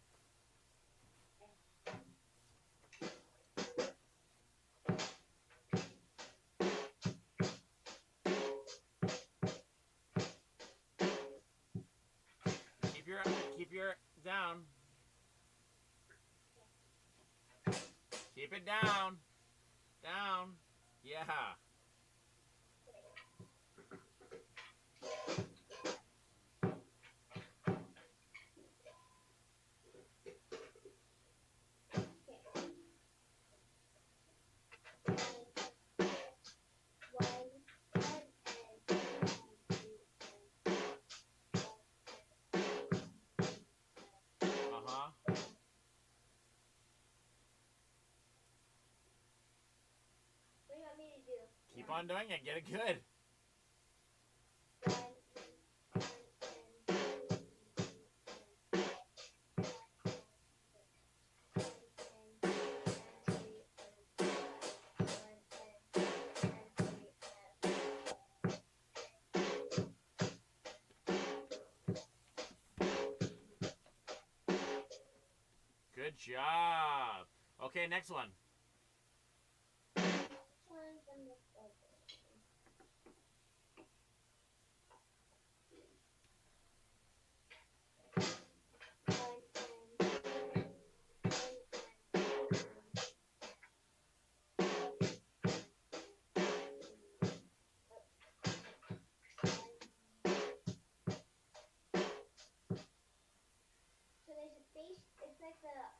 Keep your down. Keep it down. Down. Yeah. Keep on doing it. Get it good. Good job. Okay, next one.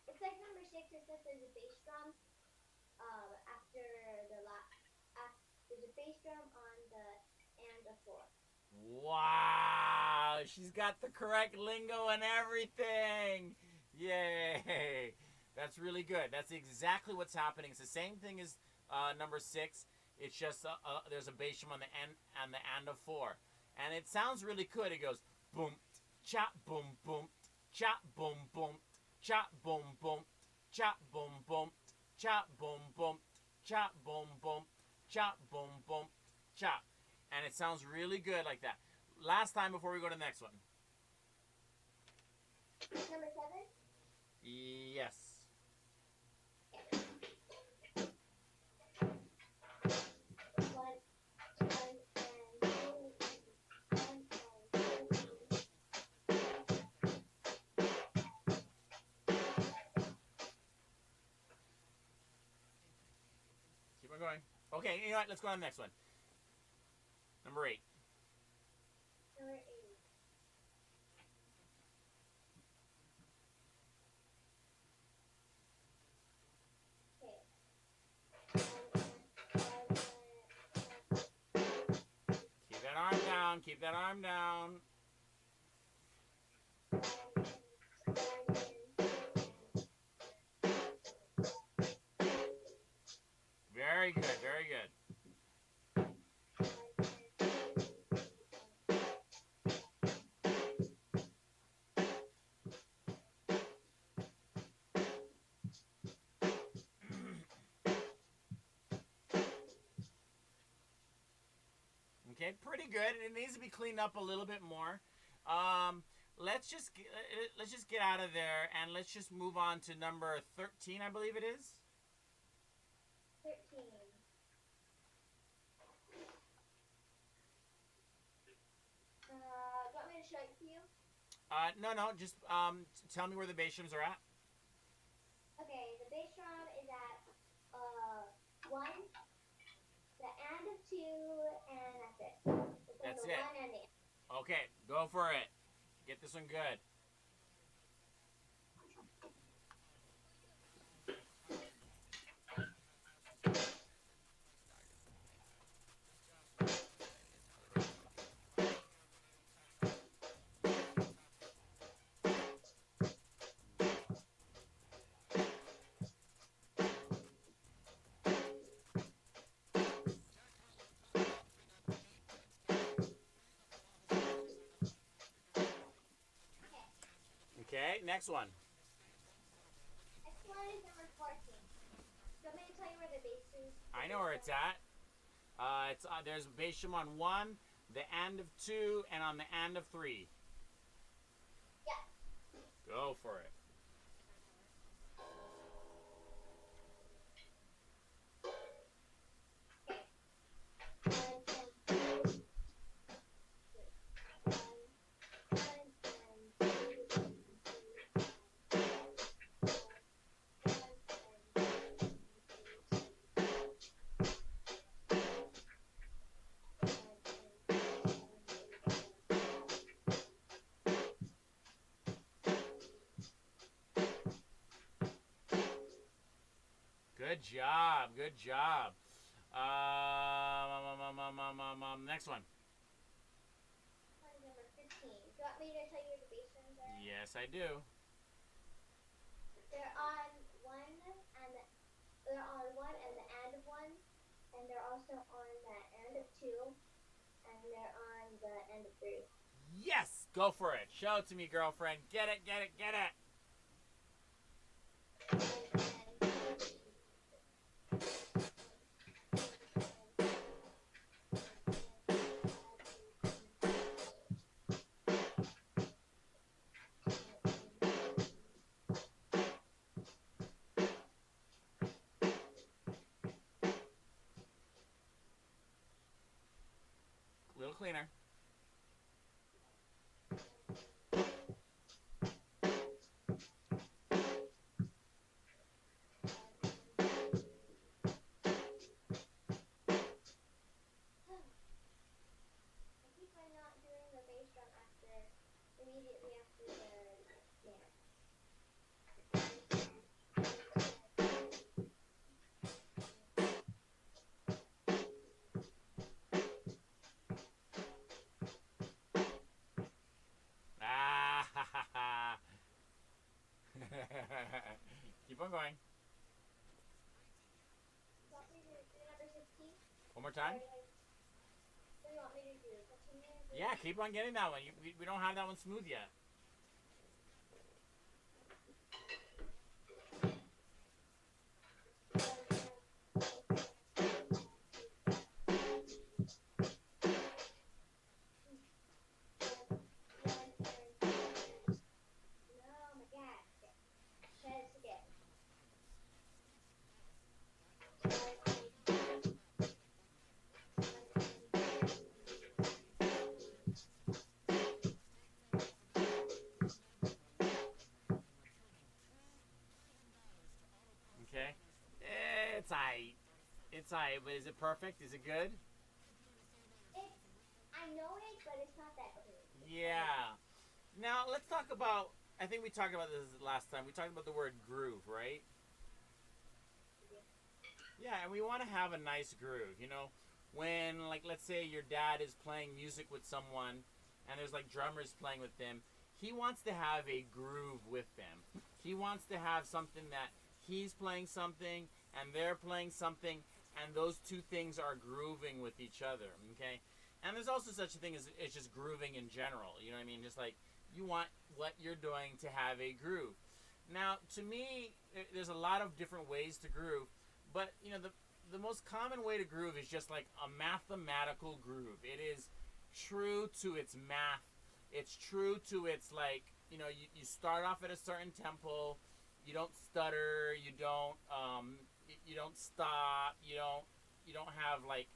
It's like number 6, except there's a bass drum. After there's a bass drum on the and a 4. Wow, she's got the correct lingo and everything. Yay. That's really good. That's exactly what's happening. It's the same thing as number 6. It's just there's a bass drum on the and of 4. And it sounds really good. It goes boom, chop, boom, boom, chop, boom, boom, chop, boom, boom, chop, boom, boom, chop, boom, boom, chop, boom, boom, chop, boom, boom, chop. And it sounds really good like that. Last time before we go to the next one. Number 7. Yes. Keep on going. Okay, you know what? Let's go on to the next one. Number 8. Number 8. Keep that arm down. Keep that arm down. Very good. Very good. Okay, pretty good. It needs to be cleaned up a little bit more. Let's just get out of there and let's just move on to number 13, I believe it is. 13. Do you want me to show it to you? No, just tell me where the bass drums are at. Okay, the bass drum is at 1, the and of 2, and that's it. That's the it. 1 and the Okay, go for it. Get this one good. Okay, next one. next one is number 14. Do you want me to tell you where the bass is? I know where it's at. There's a bass drum on 1, the and of 2, and on the and of 3. Yeah. Go for it. Good job. Good job. Next one. Number 15. Do you want me to tell you where the bass drums are? Yes, I do. They're on 1 and the and of 1, and they're also on the and of 2, and they're on the end of 3. Yes! Go for it. Show it to me, girlfriend. Get it, get it, get it. A little cleaner. I keep on not doing the bass drum immediately after the snare. Ah, ha, ha, ha. Keep on going. You want me to do number 16? One more time. What do you want me to do? Continue? Yeah, keep on getting that one. We don't have that one smooth yet. side, but is it perfect? Is it good? I know it, but it's not that clear. Yeah. Now let's talk about. I think we talked about this last time. We talked about the word groove, right? Yeah, and we want to have a nice groove. You know, when like let's say your dad is playing music with someone, and there's like drummers playing with them. He wants to have a groove with them. He wants to have something that he's playing something and they're playing something, and those two things are grooving with each other. Okay. And there's also such a thing as it's just grooving in general. You know what I mean? Just like you want what you're doing to have a groove. Now, to me, there's a lot of different ways to groove, but you know the most common way to groove is just like a mathematical groove. It is true to its math. It's true to its like you know you start off at a certain tempo. You don't stutter. You don't stop. You don't have like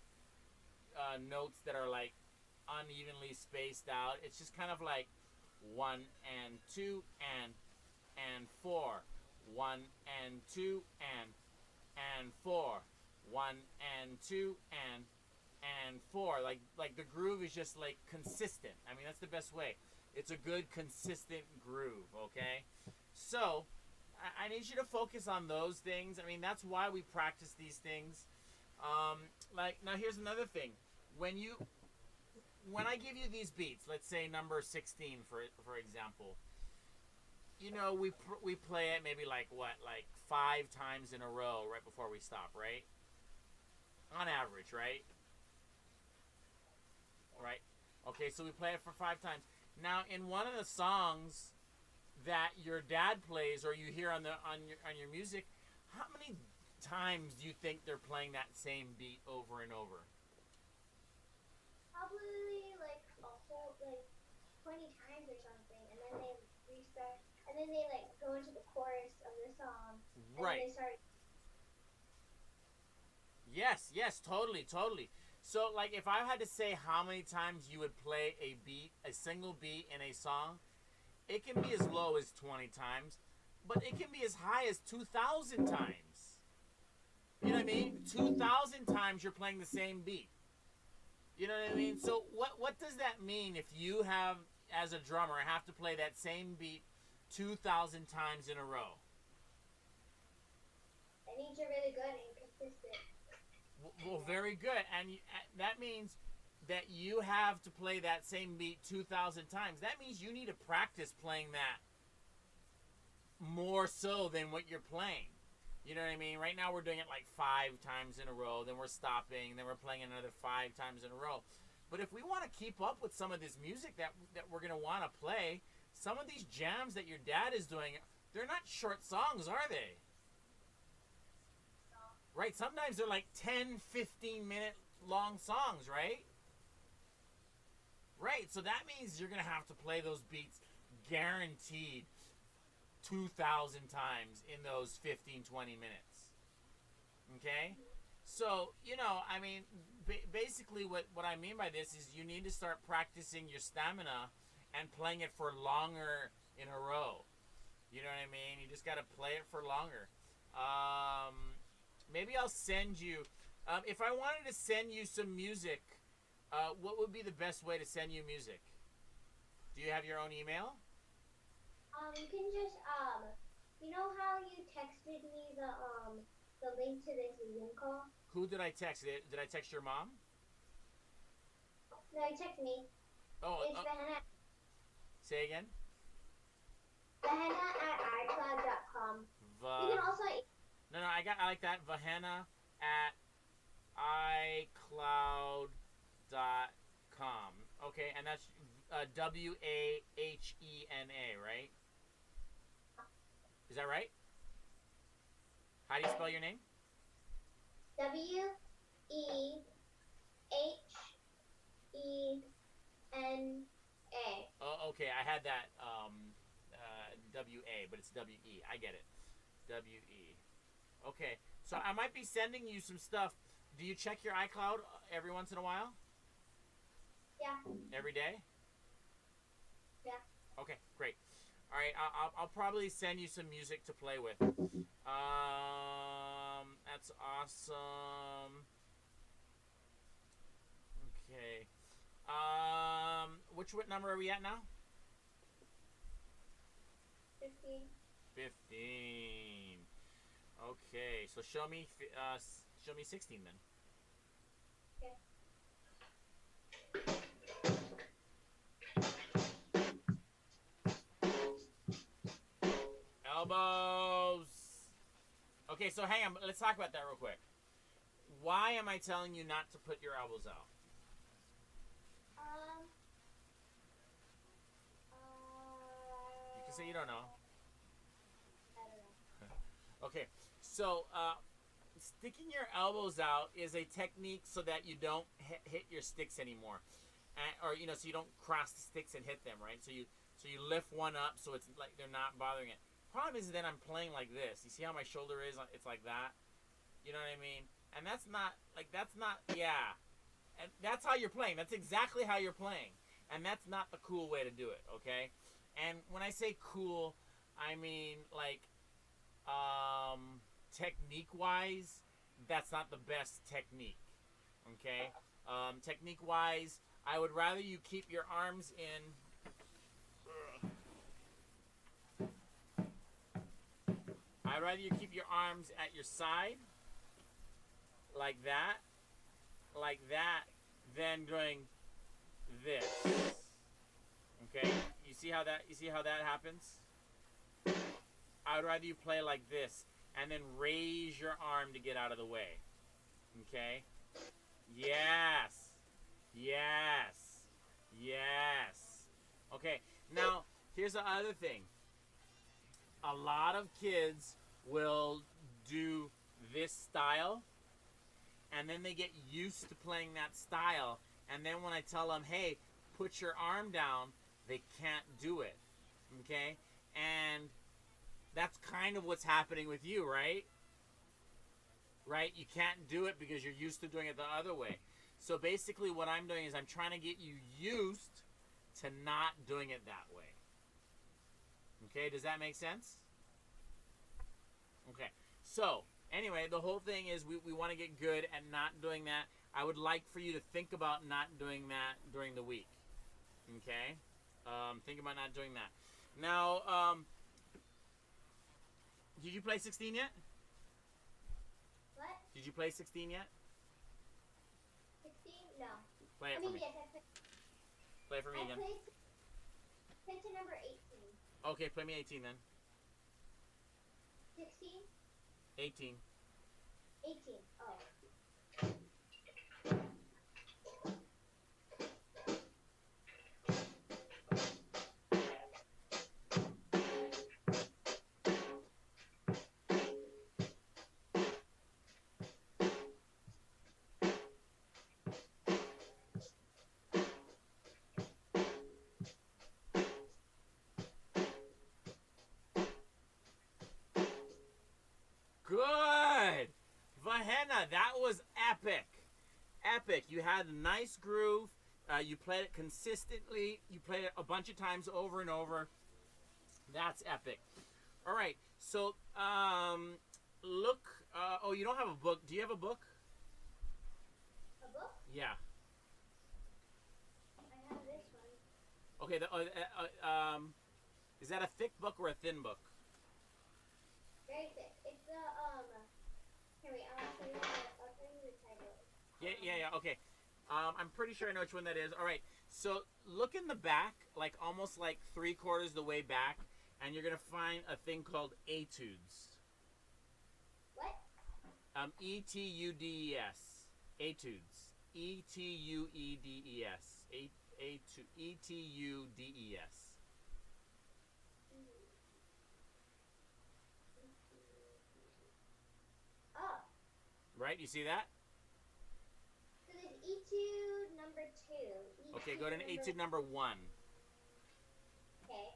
notes that are like unevenly spaced out. It's just kind of like 1 and 2 and 4, 1 and 2 and 4, 1 and 2 and 4. Like the groove is just like consistent. I mean that's the best way. It's a good consistent groove. Okay, so I need you to focus on those things. I mean that's why we practice these things. Like now here's another thing. When I give you these beats, let's say number 16 for example, you know we play it maybe like 5 times in a row right before we stop, right? On average, right? Right. Okay, so we play it for 5 times. Now in one of the songs that your dad plays or you hear on your music, how many times do you think they're playing that same beat over and over? Probably like a whole 20 times or something, and then they restart, and then they like go into the chorus of the song, and Right. then they start. Yes, totally. So like if I had to say how many times you would play a single beat in a song, it can be as low as 20 times, but it can be as high as 2,000 times. You know what I mean? 2,000 times you're playing the same beat. You know what I mean? So what does that mean if you have, as a drummer, have to play that same beat 2,000 times in a row? That means you're really good and consistent. Well, very good. And that means that you have to play that same beat 2,000 times. That means you need to practice playing that more so than what you're playing. You know what I mean? Right now we're doing it like 5 times in a row, then we're stopping, then we're playing another 5 times in a row. But if we want to keep up with some of this music that we're going to want to play, some of these jams that your dad is doing, they're not short songs, are they? Right, sometimes they're like 10, 15-minute long songs, right? Right, so that means you're going to have to play those beats guaranteed 2,000 times in those 15, 20 minutes. Okay? So, you know, I mean, basically what I mean by this is you need to start practicing your stamina and playing it for longer in a row. You know what I mean? You just got to play it for longer. Maybe I'll send you, if I wanted to send you some music, what would be the best way to send you music? Do you have your own email? You can just you know how you texted me the link to this Zoom call? Who did I text? Did I text your mom? No, you text me. Oh, It's Vahenna. say again? Vahenna@icloud.com. You can also No, I like that. Vahenna at icloud.com. Okay, and that's WAHENA, right? Is that right? How do you spell your name? WEHENA. Oh, okay. I had that WA, but it's WE. I get it. WE. Okay. So I might be sending you some stuff. Do you check your iCloud every once in a while? Yeah. Every day? Yeah. Okay, great. All right, I'll probably send you some music to play with. That's awesome. Okay. What number are we at now? 15. 15. Okay, so show me 16 then. Okay. Elbows. Okay, so hang on. Let's talk about that real quick. Why am I telling you not to put your elbows out? You can say you don't know. I don't know. Okay, so sticking your elbows out is a technique so that you don't hit your sticks anymore, or so you don't cross the sticks and hit them, right? So you lift one up so it's like they're not bothering it. Problem is then I'm playing like this. You see how my shoulder is? It's like that. You know what I mean? And that's not yeah. And that's how you're playing. That's exactly how you're playing. And that's not the cool way to do it, okay? And when I say cool, I mean like technique-wise, that's not the best technique, okay? Technique-wise, I would rather you keep your arms in. I'd rather you keep your arms at your side, like that, than doing this. Okay? You see how that happens? I would rather you play like this and then raise your arm to get out of the way. Okay? Yes. Yes. Yes. Okay. Now, here's the other thing. A lot of kids will do this style, and then they get used to playing that style, and then when I tell them, hey, put your arm down, they can't do it, okay? And that's kind of what's happening with you, right? Right? You can't do it because you're used to doing it the other way. So basically what I'm doing is I'm trying to get you used to not doing it that way. Okay, does that make sense? Okay, so anyway, the whole thing is we want to get good at not doing that. I would like for you to think about not doing that during the week. Okay? Think about not doing that. Now, did you play 16 yet? What? Did you play 16 yet? 16? No. Play it for me. Yes, I played. Play it for me I again. played to number 18. Okay, play me 18 then. 16? 18. 18. Oh. Good! Vahenna, that was epic. Epic. You had a nice groove. You played it consistently. You played it a bunch of times over and over. That's epic. All right. So, look. Oh, you don't have a book. Do you have a book? A book? Yeah. I have this one. Okay. Is that a thick book or a thin book? Very thick. It's the, here, wait, I'll show you the title. Yeah. Okay. I'm pretty sure I know which one that is. All right. So look in the back, like almost like 3/4 the way back, and you're gonna find a thing called etudes. What? E-T-U-D-E-S. Etudes. E-T-U-E-D-E-S. E-T-U-D-E-S. Oh. Right? You see that? So there's etude number 2. Okay, go to an etude number 1. Okay.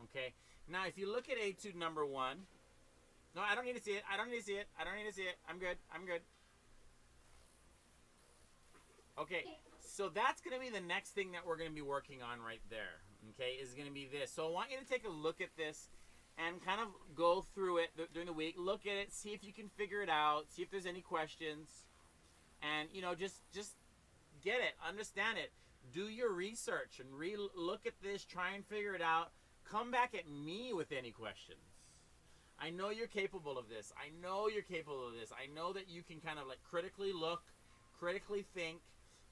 Okay. Now, if you look at etude number 1, no, I don't need to see it. I don't need to see it. I'm good. Okay, so that's going to be the next thing that we're going to be working on right there. Okay, is going to be this. So I want you to take a look at this and kind of go through it during the week. Look at it, see if you can figure it out, see if there's any questions, and just get it, understand it. Do your research and look at this, try and figure it out. Come back at me with any questions. I know you're capable of this. I know you're capable of this. I know that you can kind of like critically look, critically think,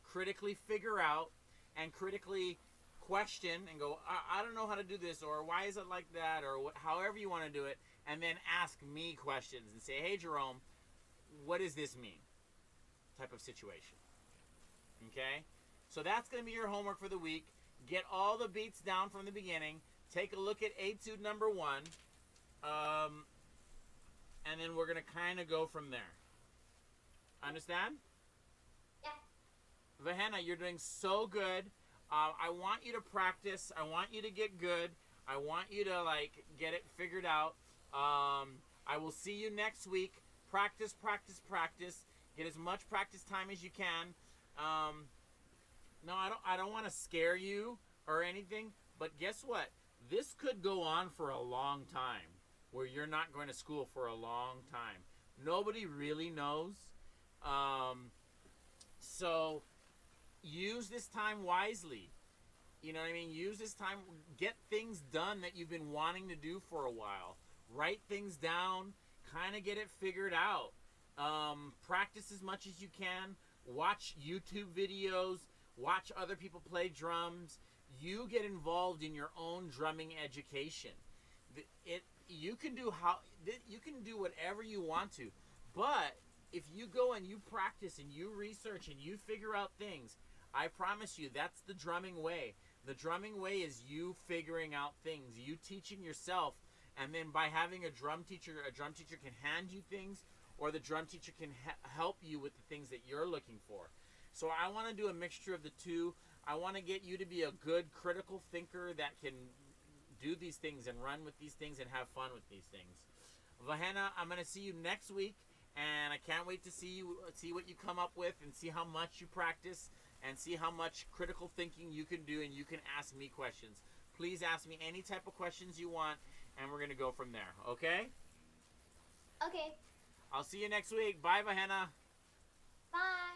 critically figure out, and critically question and go, I don't know how to do this, or why is it like that, or however you want to do it, and then ask me questions and say, hey, Jerome, what does this mean? Type of situation. Okay? So that's going to be your homework for the week. Get all the beats down from the beginning. Take a look at etude number 1. And then we're going to kind of go from there. Understand? Yeah. Vahenna, you're doing so good. I want you to practice. I want you to get good. I want you to get it figured out. I will see you next week. Practice, practice, practice. Get as much practice time as you can. No, I don't want to scare you or anything, but guess what? This could go on for a long time, where you're not going to school for a long time. Nobody really knows. So use this time wisely. You know what I mean? Use this time. Get things done that you've been wanting to do for a while. Write things down. Kind of get it figured out. Practice as much as you can. Watch YouTube videos. Watch other people play drums. You get involved in your own drumming education. You can do whatever you want to, but if you go and you practice and you research and you figure out things, I promise you that's the drumming way. The drumming way is you figuring out things, you teaching yourself, and then by having a drum teacher can hand you things, or the drum teacher can help you with the things that you're looking for. So I want to do a mixture of the two. I want to get you to be a good critical thinker that can do these things and run with these things and have fun with these things. Vahenna, I'm going to see you next week, and I can't wait to see what you come up with and see how much you practice and see how much critical thinking you can do, and you can ask me questions. Please ask me any type of questions you want, and we're going to go from there, okay? Okay. I'll see you next week. Bye, Vahenna. Bye.